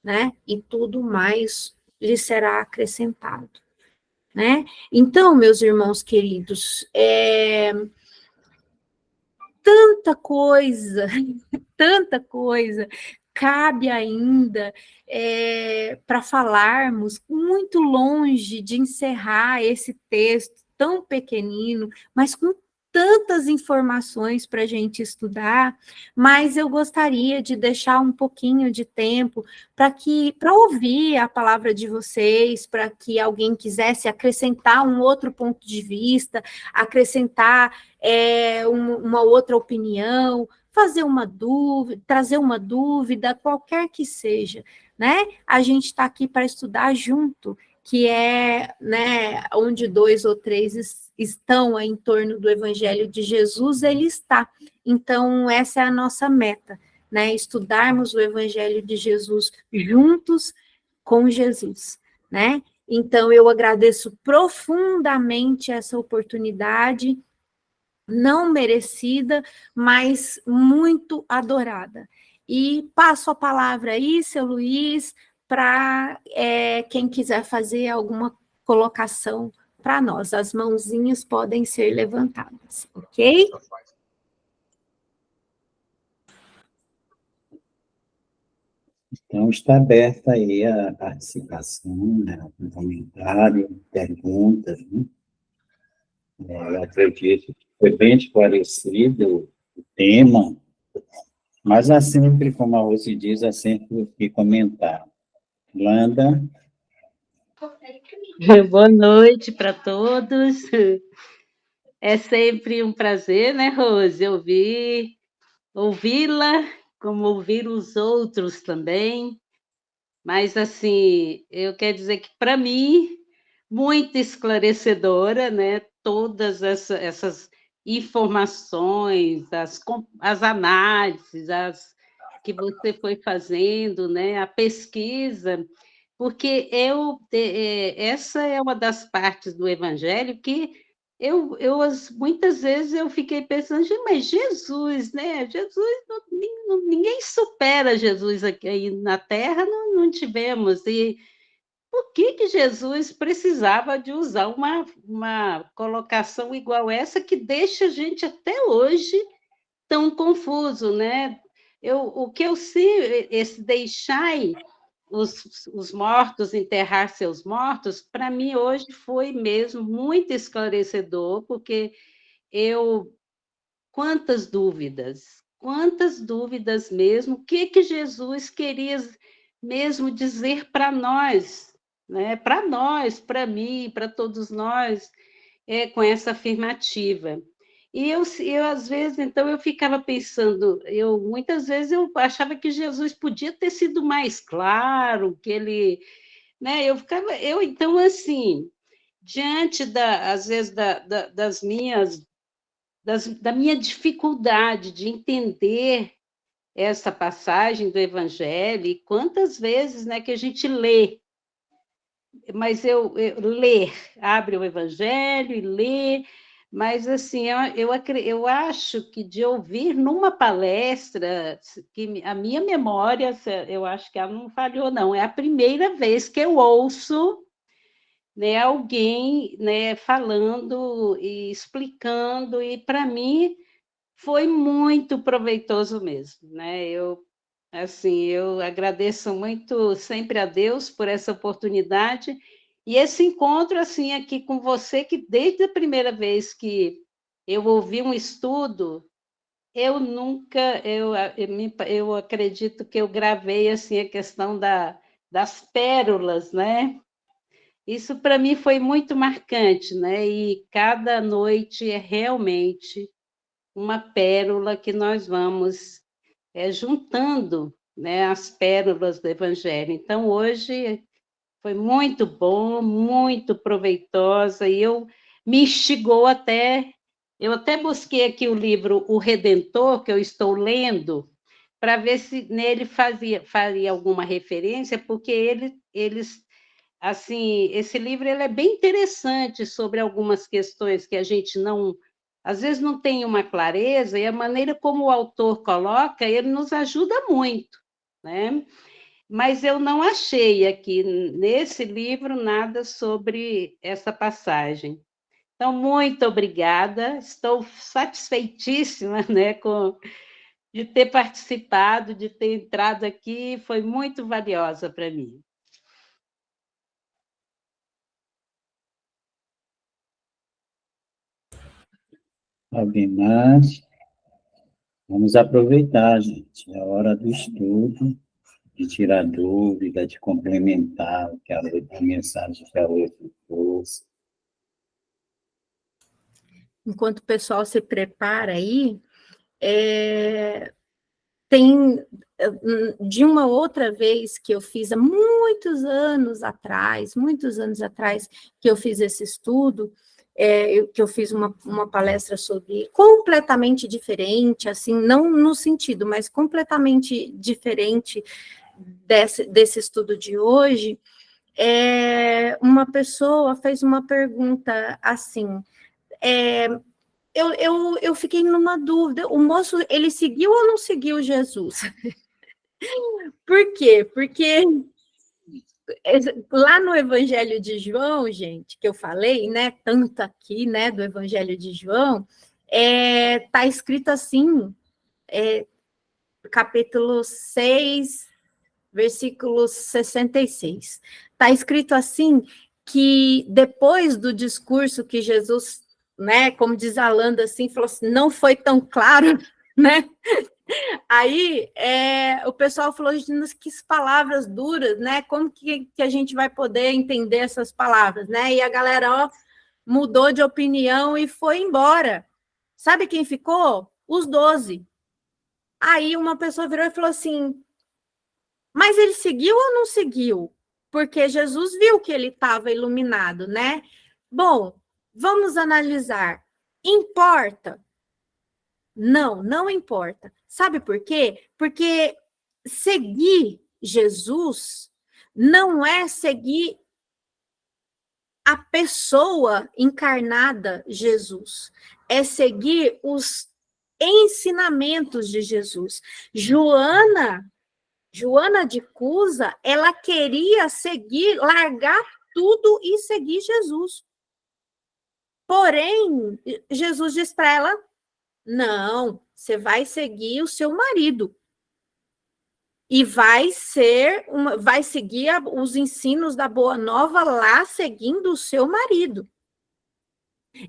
[SPEAKER 1] né? E tudo mais lhe será acrescentado, né? Então, meus irmãos queridos, tanta coisa cabe ainda para falarmos, muito longe de encerrar esse texto tão pequenino, mas com tantas informações para a gente estudar, mas eu gostaria de deixar um pouquinho de tempo para ouvir a palavra de vocês, para que alguém quisesse acrescentar um outro ponto de vista, acrescentar uma outra opinião, fazer uma dúvida, trazer uma dúvida, qualquer que seja, né? A gente está aqui para estudar junto, que né, onde 2 ou 3 estão em torno do Evangelho de Jesus, ele está. Então, essa é a nossa meta, né? Estudarmos o Evangelho de Jesus juntos com Jesus, né? Então, eu agradeço profundamente essa oportunidade não merecida, mas muito adorada. E passo a palavra aí, seu Luiz, para quem quiser fazer alguma colocação para nós. As mãozinhas podem ser levantadas, ok?
[SPEAKER 2] Então, está aberta aí a participação, né, o comentário, perguntas, né? Eu acredito que foi bem esclarecido o tema, mas há sempre, como a Rose diz, há sempre o que comentar. Landa,
[SPEAKER 3] Boa noite para todos. É sempre um prazer, né, Rose, ouvi-la, como ouvir os outros também. Mas, assim, eu quero dizer que, para mim, muito esclarecedora, né? Todas essas informações, as análises, que você foi fazendo, né? A pesquisa, porque essa é uma das partes do Evangelho que muitas vezes eu fiquei pensando, "Gente, mas Jesus, né? Jesus, ninguém supera Jesus aqui aí na Terra, não tivemos. E por que Jesus precisava de usar uma colocação igual essa que deixa a gente até hoje tão confuso, né? O que eu sei, esse deixai os mortos enterrar seus mortos, para mim hoje foi mesmo muito esclarecedor, porque eu quantas dúvidas mesmo, o que Jesus queria mesmo dizer para nós, né? Para nós, para mim, para todos nós, com essa afirmativa. E às vezes, então, eu ficava pensando, muitas vezes eu achava que Jesus podia ter sido mais claro, que ele, né? Então, assim, diante às vezes, da minha dificuldade de entender essa passagem do Evangelho, e quantas vezes, né, que a gente lê, mas ler, abre o Evangelho e lê, mas assim, eu acho que de ouvir numa palestra, que a minha memória, eu acho que ela não falhou, não, é a primeira vez que eu ouço, né, alguém, né, falando e explicando, e para mim foi muito proveitoso mesmo, né? Eu agradeço muito sempre a Deus por essa oportunidade e esse encontro assim aqui com você, que desde a primeira vez que eu ouvi um estudo, eu nunca, eu acredito que eu gravei assim a questão das pérolas, né? Isso para mim foi muito marcante, né? E cada noite é realmente uma pérola que nós vamos juntando, né, as pérolas do Evangelho. Então, hoje foi muito bom, muito proveitosa, e me instigou eu até busquei aqui o livro O Redentor, que eu estou lendo, para ver se nele faria alguma referência, porque eles assim, esse livro ele é bem interessante sobre algumas questões que a gente às vezes não tem uma clareza, e a maneira como o autor coloca, ele nos ajuda muito, né? Mas eu não achei aqui nesse livro nada sobre essa passagem. Então, muito obrigada, estou satisfeitíssima, né, de ter participado, de ter entrado aqui, foi muito valiosa para mim.
[SPEAKER 2] alguém mais? Vamos aproveitar, gente, é a hora do estudo, de tirar dúvida, de complementar a mensagem que a outra trouxe.
[SPEAKER 1] Enquanto o pessoal se prepara aí, tem de uma outra vez que eu fiz há muitos anos atrás, que eu fiz esse estudo, que eu fiz uma palestra sobre completamente diferente, assim, não no sentido, mas completamente diferente desse estudo de hoje. Uma pessoa fez uma pergunta assim, eu fiquei numa dúvida. O moço, ele seguiu ou não seguiu Jesus? Por quê? Porque lá no Evangelho de João, gente, que eu falei, né, tanto aqui, né, do Evangelho de João, tá escrito assim, capítulo 6, versículo 66. Está escrito assim, que depois do discurso que Jesus, né, como diz a Landa, assim, falou assim, não foi tão claro, né? Aí o pessoal falou, que palavras duras, né? Como que a gente vai poder entender essas palavras, né? E a galera, mudou de opinião e foi embora. Sabe quem ficou? Os 12. Aí uma pessoa virou e falou assim, mas ele seguiu ou não seguiu? Porque Jesus viu que ele estava iluminado, né? Bom, vamos analisar. Importa? Não, não importa. Sabe por quê? Porque seguir Jesus não é seguir a pessoa encarnada Jesus, é seguir os ensinamentos de Jesus. Joana de Cusa, ela queria seguir, largar tudo e seguir Jesus. Porém, Jesus diz para ela, não, você vai seguir o seu marido. E vai seguir os ensinos da Boa Nova lá, seguindo o seu marido.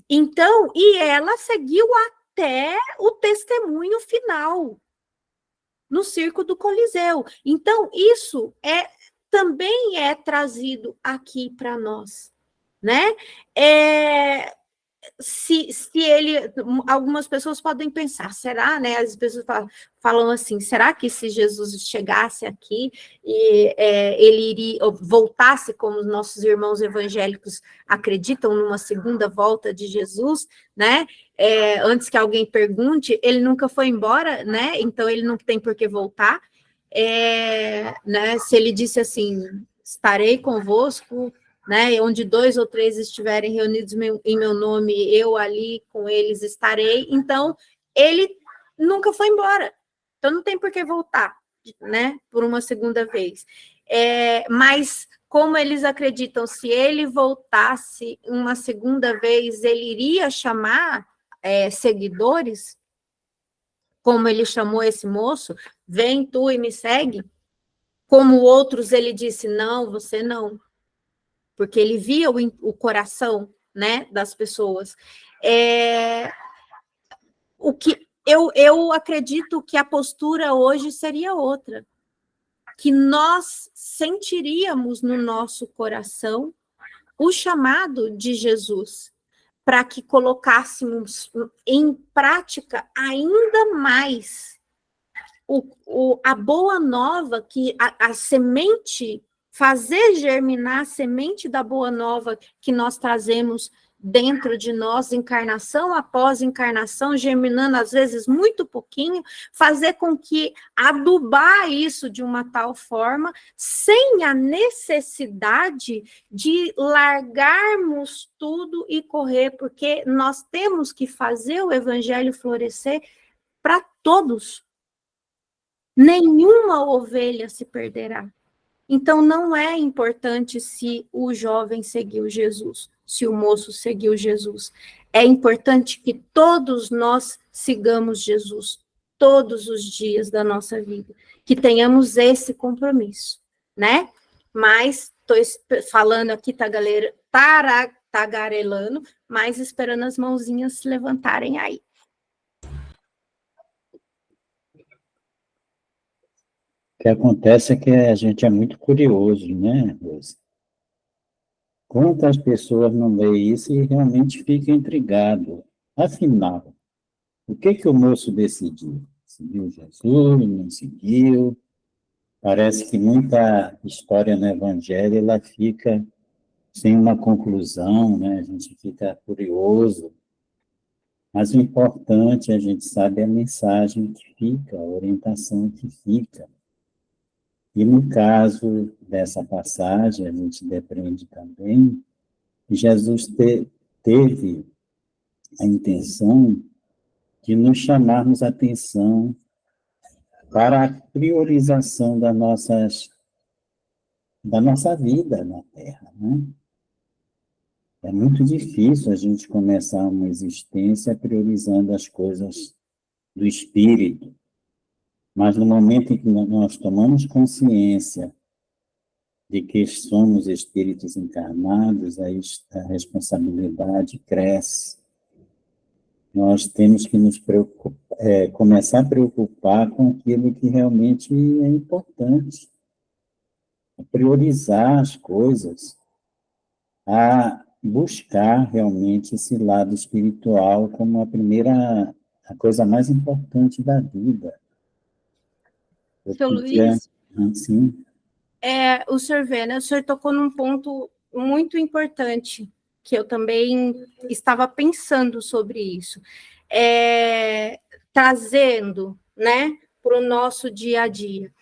[SPEAKER 1] Então, e ela seguiu até o testemunho final, no circo do Coliseu. Então, isso também é trazido aqui para nós, né? Se algumas pessoas podem pensar, será, né? As pessoas falam assim, será que se Jesus chegasse aqui e ele iria, voltasse como os nossos irmãos evangélicos acreditam numa segunda volta de Jesus, né? Antes que alguém pergunte, ele nunca foi embora, né? Então ele não tem por que voltar. Né? Se ele disse assim, estarei convosco, né, onde 2 ou 3 estiverem reunidos em meu nome, eu ali com eles estarei. Então, ele nunca foi embora. Então, não tem por que voltar, né, por uma segunda vez. Mas, como eles acreditam, se ele voltasse uma segunda vez, ele iria chamar seguidores, como ele chamou esse moço, vem tu e me segue. Como outros, ele disse, não, você não. Porque ele via o coração, né, das pessoas. O que eu acredito que a postura hoje seria outra, que nós sentiríamos no nosso coração o chamado de Jesus, para que colocássemos em prática ainda mais a boa nova, que a semente, fazer germinar a semente da boa nova que nós trazemos dentro de nós, encarnação após encarnação, germinando às vezes muito pouquinho, fazer com que adubar isso de uma tal forma, sem a necessidade de largarmos tudo e correr, porque nós temos que fazer o evangelho florescer para todos. Nenhuma ovelha se perderá. Então, não é importante se o jovem seguiu Jesus, se o moço seguiu Jesus. É importante que todos nós sigamos Jesus, todos os dias da nossa vida, que tenhamos esse compromisso, né? Mas, estou falando aqui, tagarelando, mas esperando as mãozinhas se levantarem aí.
[SPEAKER 2] O que acontece é que a gente é muito curioso, né, Rosa? Quantas pessoas não leem isso e realmente ficam intrigadas? Afinal, o que o moço decidiu? Seguiu Jesus, não seguiu? Parece que muita história no Evangelho ela fica sem uma conclusão, né? A gente fica curioso. Mas o importante, a gente sabe, é a mensagem que fica, a orientação que fica. E no caso dessa passagem, a gente depreende também que Jesus teve a intenção de nos chamarmos a atenção para a priorização da nossa vida na Terra, né? É muito difícil a gente começar uma existência priorizando as coisas do espírito, mas no momento em que nós tomamos consciência de que somos espíritos encarnados, aí a responsabilidade cresce. Nós temos que nos começar a preocupar com aquilo que realmente é importante, a priorizar as coisas, a buscar realmente esse lado espiritual como a coisa mais importante da vida.
[SPEAKER 1] Seu Luiz,
[SPEAKER 2] assim,
[SPEAKER 1] o senhor vê, né? O senhor tocou num ponto muito importante, que eu também estava pensando sobre isso, trazendo, né, para o nosso dia a dia.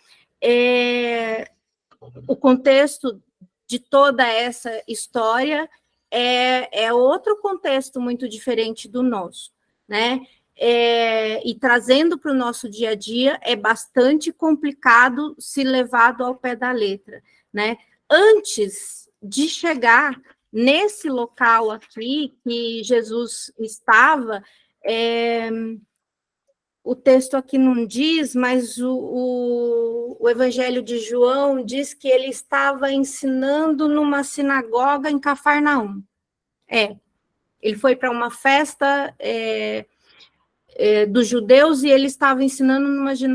[SPEAKER 1] O contexto de toda essa história é outro contexto muito diferente do nosso, né? E trazendo para o nosso dia a dia, é bastante complicado se levado ao pé da letra, né? Antes de chegar nesse local aqui que Jesus estava, o texto aqui não diz, mas o Evangelho de João diz que ele estava ensinando numa sinagoga em Cafarnaum. Ele foi para uma festa dos judeus e ele estava ensinando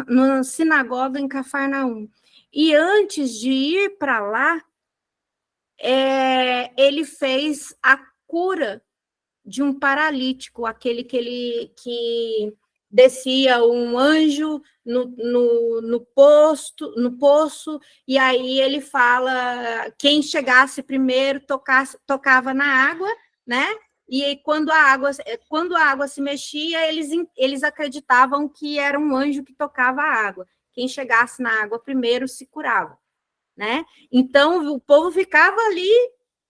[SPEAKER 1] numa sinagoga em Cafarnaum. E antes de ir para lá, ele fez a cura de um paralítico, aquele que descia um anjo no poço, e aí ele fala, quem chegasse primeiro tocava na água, né? E quando a água se mexia, eles acreditavam que era um anjo que tocava a água. Quem chegasse na água primeiro se curava, né? Então, o povo ficava ali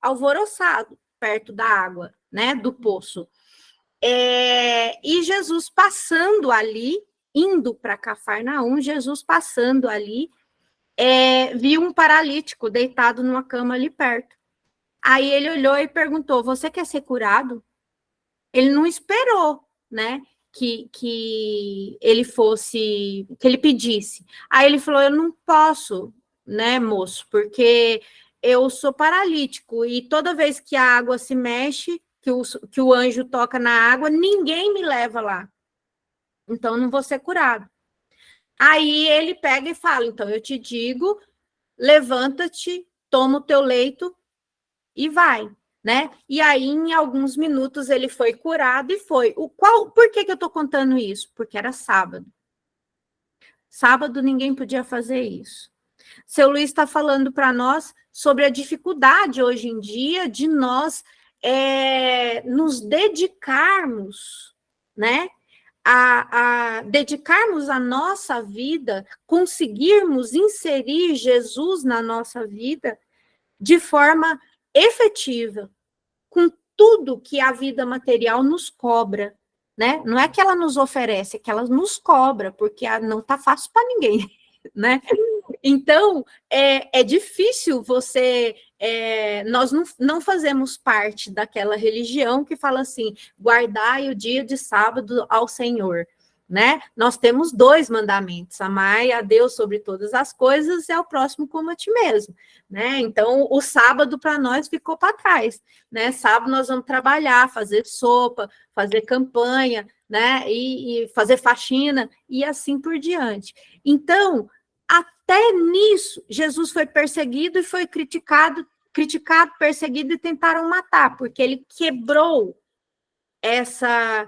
[SPEAKER 1] alvoroçado, perto da água, né? Do poço. E Jesus passando ali, indo para Cafarnaum, Jesus passando ali, viu um paralítico deitado numa cama ali perto. Aí ele olhou e perguntou, você quer ser curado? Ele não esperou, né, que ele pedisse. Aí ele falou, eu não posso, né, moço, porque eu sou paralítico e toda vez que a água se mexe, que o anjo toca na água, ninguém me leva lá. Então, não vou ser curado. Aí ele pega e fala, então, eu te digo, levanta-te, toma o teu leito e vai, né? E aí, em alguns minutos, ele foi curado e foi. Por que eu estou contando isso? Porque era sábado. Sábado, ninguém podia fazer isso. Seu Luiz está falando para nós sobre a dificuldade hoje em dia de nós nos dedicarmos, né? A dedicarmos a nossa vida, conseguirmos inserir Jesus na nossa vida de forma efetiva, com tudo que a vida material nos cobra, né? Não é que ela nos oferece, é que ela nos cobra, porque não está fácil para ninguém, né? Então, é difícil você... nós não fazemos parte daquela religião que fala assim, guardai o dia de sábado ao Senhor, né? Nós temos 2 mandamentos, amai a Deus sobre todas as coisas e ao próximo como a ti mesmo, né? Então, o sábado para nós ficou para trás, né? Sábado nós vamos trabalhar, fazer sopa, fazer campanha, né? E fazer faxina e assim por diante. Então, até nisso, Jesus foi perseguido e foi criticado, perseguido e tentaram matar, porque ele quebrou essa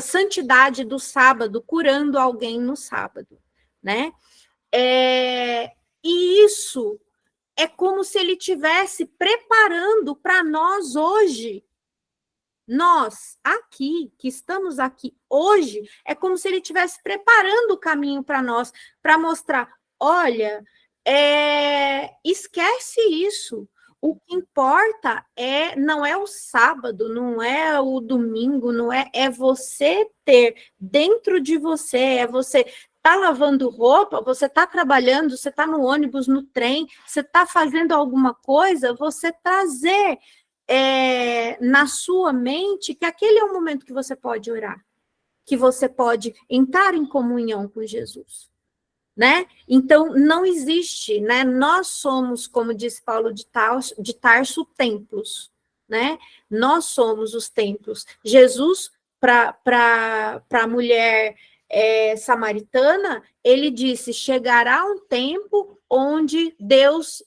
[SPEAKER 1] santidade do sábado, curando alguém no sábado, né? E isso é como se ele estivesse preparando para nós hoje. Nós, aqui, que estamos aqui hoje, é como se ele estivesse preparando o caminho para nós, para mostrar, olha, esquece isso. O que importa não é o sábado, não é o domingo, é você ter dentro de você, é você tá lavando roupa, você tá trabalhando, você tá no ônibus, no trem, você tá fazendo alguma coisa, você trazer na sua mente que aquele é o momento que você pode orar, que você pode entrar em comunhão com Jesus. Né? Então, não existe, né? Nós somos, como disse Paulo de Tarso, templos, né? Nós somos os templos. Jesus, para a mulher samaritana, ele disse, chegará um tempo onde Deus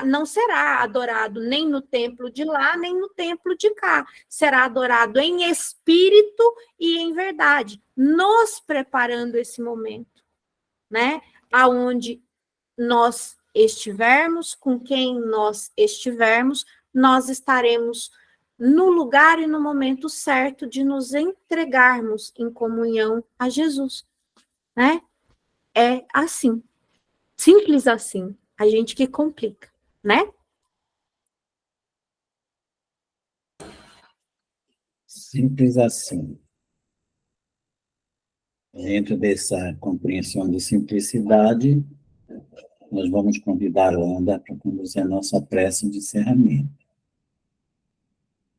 [SPEAKER 1] não será adorado nem no templo de lá, nem no templo de cá. Será adorado em espírito e em verdade, nos preparando esse momento. Né? Aonde nós estivermos, com quem nós estivermos, nós estaremos no lugar e no momento certo de nos entregarmos em comunhão a Jesus, né? É assim, simples assim, a gente que complica, né?
[SPEAKER 2] Simples assim. Dentro dessa compreensão de simplicidade, nós vamos convidar a Wanda para conduzir a nossa prece de encerramento.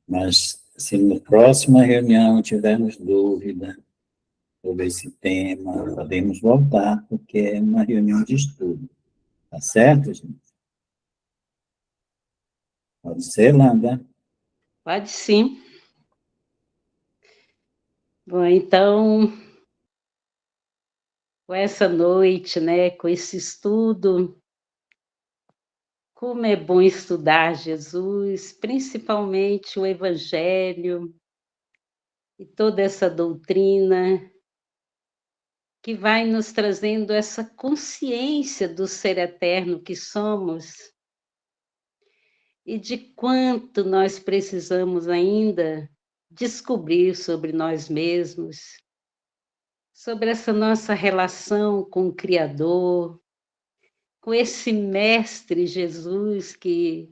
[SPEAKER 2] Mas, se na próxima reunião tivermos dúvida sobre esse tema, podemos voltar, porque é uma reunião de estudo. Tá certo, gente? Pode ser, Wanda?
[SPEAKER 3] Pode sim. Bom, então, com essa noite, né, com esse estudo, como é bom estudar Jesus, principalmente o Evangelho e toda essa doutrina que vai nos trazendo essa consciência do ser eterno que somos e de quanto nós precisamos ainda descobrir sobre nós mesmos, sobre essa nossa relação com o Criador, com esse Mestre Jesus que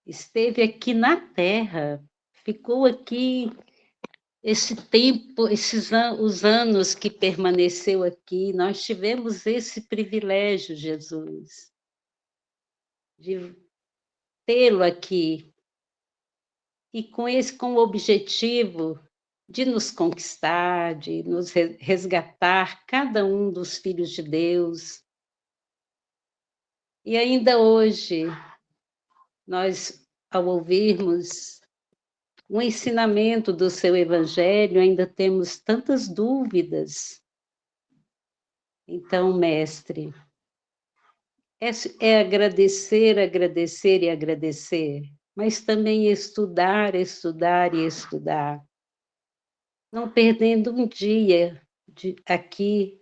[SPEAKER 3] esteve aqui na Terra, ficou aqui esse tempo, os anos que permaneceu aqui, nós tivemos esse privilégio, Jesus, de tê-lo aqui, e com o objetivo de nos conquistar, de nos resgatar, cada um dos filhos de Deus. E ainda hoje, nós, ao ouvirmos o ensinamento do seu Evangelho, ainda temos tantas dúvidas. Então, mestre, é agradecer, agradecer e agradecer, mas também estudar, estudar e estudar. Não perdendo um dia aqui,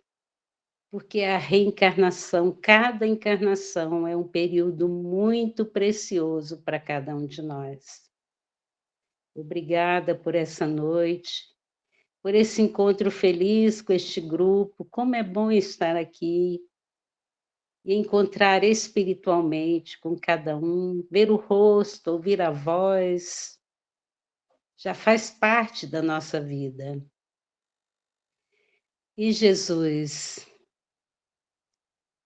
[SPEAKER 3] porque a reencarnação, cada encarnação é um período muito precioso para cada um de nós. Obrigada por essa noite, por esse encontro feliz com este grupo. Como é bom estar aqui e encontrar espiritualmente com cada um, ver o rosto, ouvir a voz, já faz parte da nossa vida. E Jesus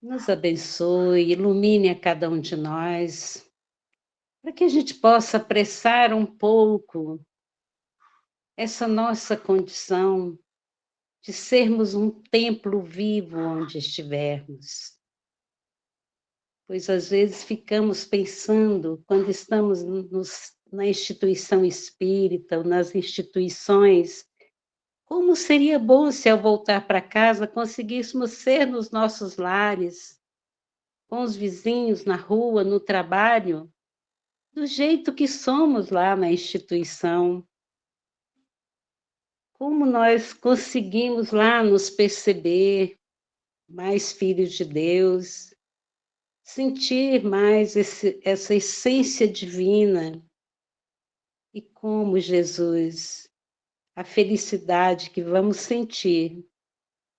[SPEAKER 3] nos abençoe, ilumine a cada um de nós, para que a gente possa apressar um pouco essa nossa condição de sermos um templo vivo onde estivermos. Pois às vezes ficamos pensando, quando estamos na instituição espírita ou nas instituições, como seria bom se ao voltar para casa conseguíssemos ser nos nossos lares, com os vizinhos, na rua, no trabalho, do jeito que somos lá na instituição. Como nós conseguimos lá nos perceber mais filhos de Deus, sentir mais essa essência divina, e como Jesus, a felicidade que vamos sentir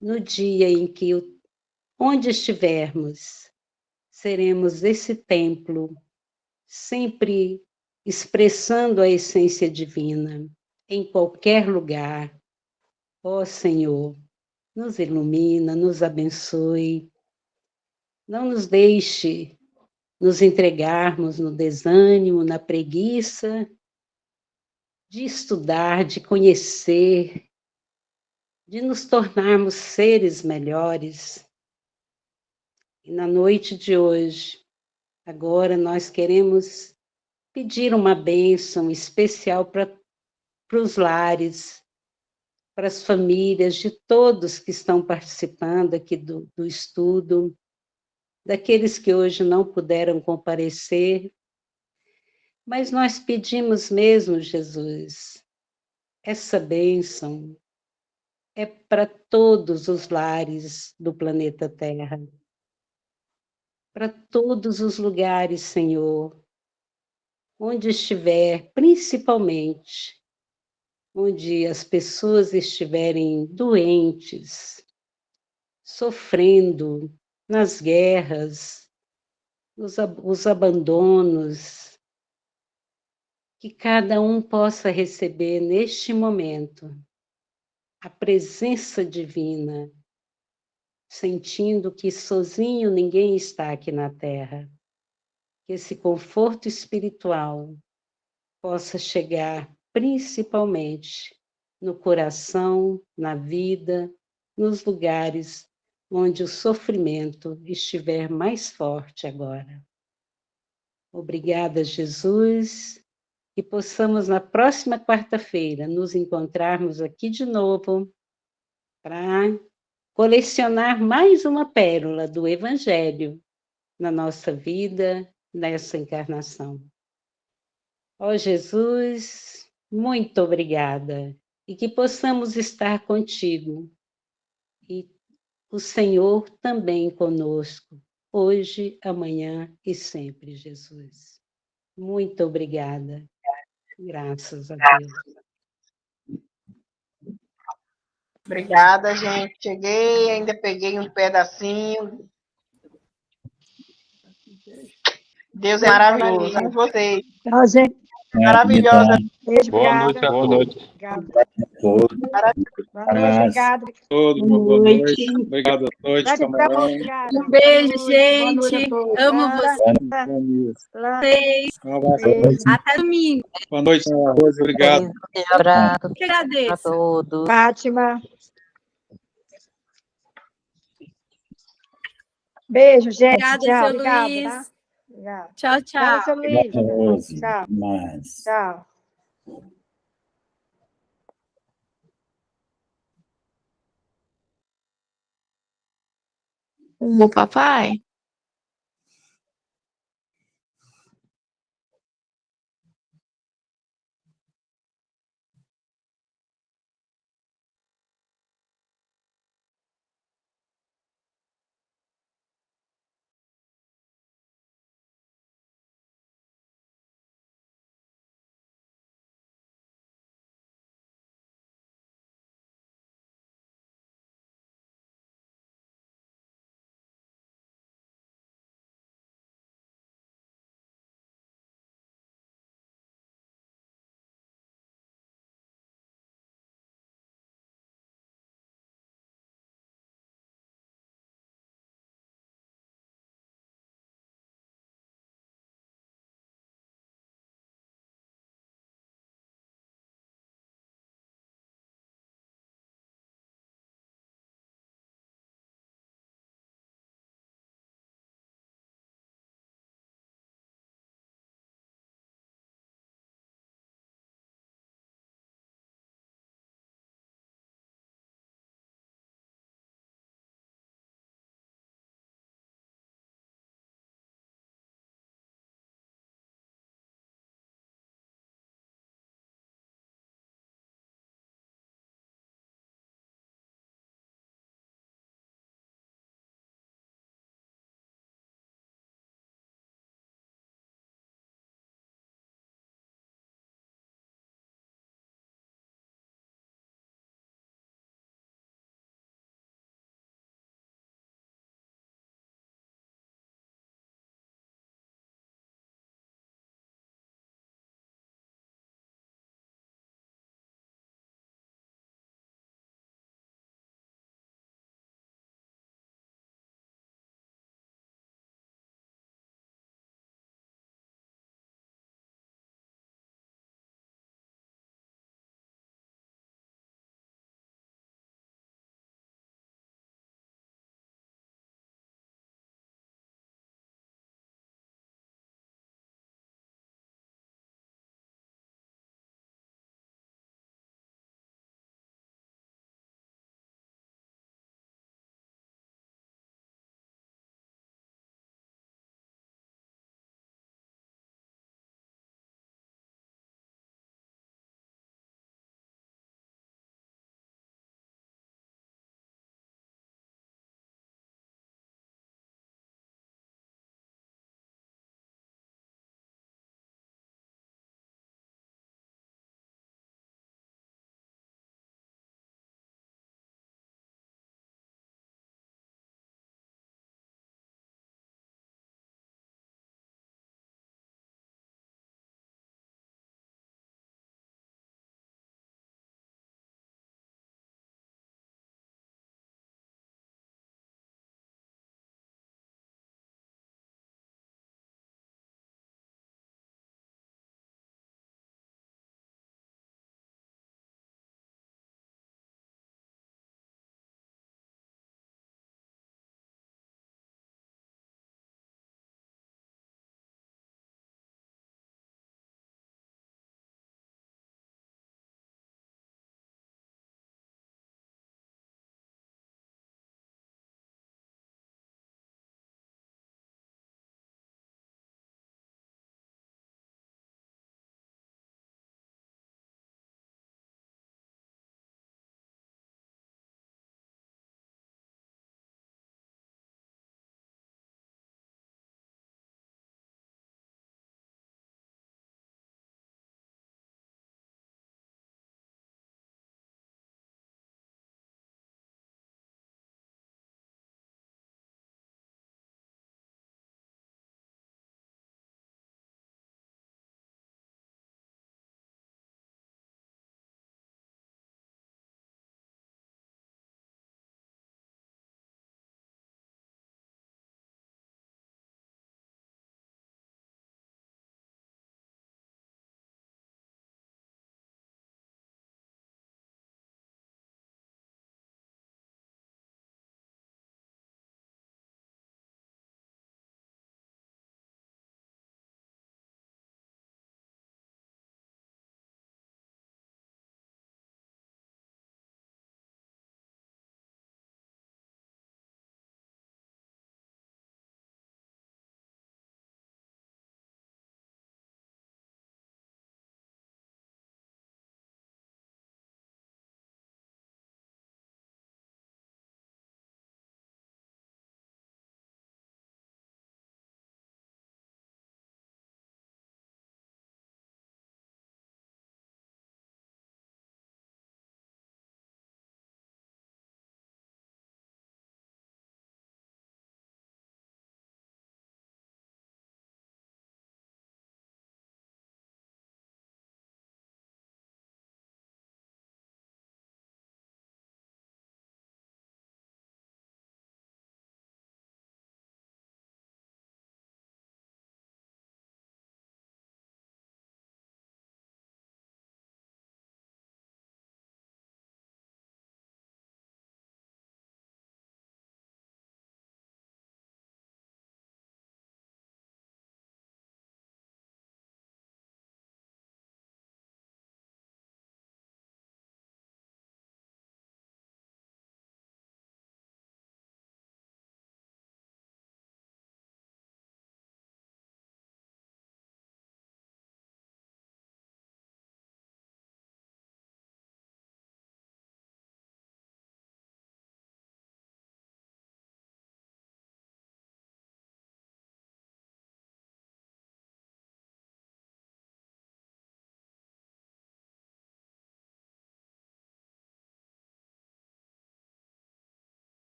[SPEAKER 3] no dia em que, onde estivermos, seremos esse templo sempre expressando a essência divina em qualquer lugar. Ó Senhor, nos ilumina, nos abençoe, não nos deixe nos entregarmos no desânimo, na preguiça de estudar, de conhecer, de nos tornarmos seres melhores. E na noite de hoje, agora nós queremos pedir uma bênção especial para os lares, para as famílias de todos que estão participando aqui do estudo, daqueles que hoje não puderam comparecer, mas nós pedimos mesmo, Jesus, essa bênção é para todos os lares do planeta Terra, para todos os lugares, Senhor, onde estiver, principalmente, onde as pessoas estiverem doentes, sofrendo nas guerras, os abandonos, que cada um possa receber neste momento a presença divina, sentindo que sozinho ninguém está aqui na Terra, que esse conforto espiritual possa chegar principalmente no coração, na vida, nos lugares onde o sofrimento estiver mais forte agora. Obrigada, Jesus, que possamos na próxima quarta-feira nos encontrarmos aqui de novo para colecionar mais uma pérola do Evangelho na nossa vida, nessa encarnação. Ó Jesus, muito obrigada, e que possamos estar contigo, e o Senhor também conosco, hoje, amanhã e sempre, Jesus. Muito obrigada, graças a Deus.
[SPEAKER 4] Obrigada, gente. Cheguei, ainda peguei um pedacinho. Deus é maravilhoso. Amo vocês.
[SPEAKER 5] Tchau, gente.
[SPEAKER 4] Maravilhosa.
[SPEAKER 5] Beijo,
[SPEAKER 6] Boa
[SPEAKER 5] obrigada.
[SPEAKER 6] noite a todos.
[SPEAKER 5] Obrigada.
[SPEAKER 2] Todos.
[SPEAKER 5] Boa noite, obrigada.
[SPEAKER 6] Todos, uma boa noite. Obrigado a todos,
[SPEAKER 5] Beijo,
[SPEAKER 6] camarão.
[SPEAKER 5] obrigada.
[SPEAKER 1] Um beijo,
[SPEAKER 5] Boa noite a
[SPEAKER 1] gente.
[SPEAKER 5] todos.
[SPEAKER 1] Amo
[SPEAKER 5] Lara,
[SPEAKER 1] vocês.
[SPEAKER 6] Um abraço.
[SPEAKER 5] beijo.
[SPEAKER 1] Até domingo.
[SPEAKER 6] Boa noite, Rose. Obrigado.
[SPEAKER 7] Abraço
[SPEAKER 1] Que
[SPEAKER 7] a
[SPEAKER 1] agradeço.
[SPEAKER 7] todos.
[SPEAKER 5] Fátima. Beijo, gente.
[SPEAKER 1] Obrigada,
[SPEAKER 5] Tchau.
[SPEAKER 1] seu
[SPEAKER 5] Obrigada,
[SPEAKER 1] Luiz.
[SPEAKER 5] tá? Obrigada.
[SPEAKER 1] Tchau,
[SPEAKER 5] Tchau, seu
[SPEAKER 1] tchau.
[SPEAKER 5] Luiz.
[SPEAKER 2] Rose.
[SPEAKER 5] Tchau.
[SPEAKER 2] Mas...
[SPEAKER 5] Tchau.
[SPEAKER 7] O papai?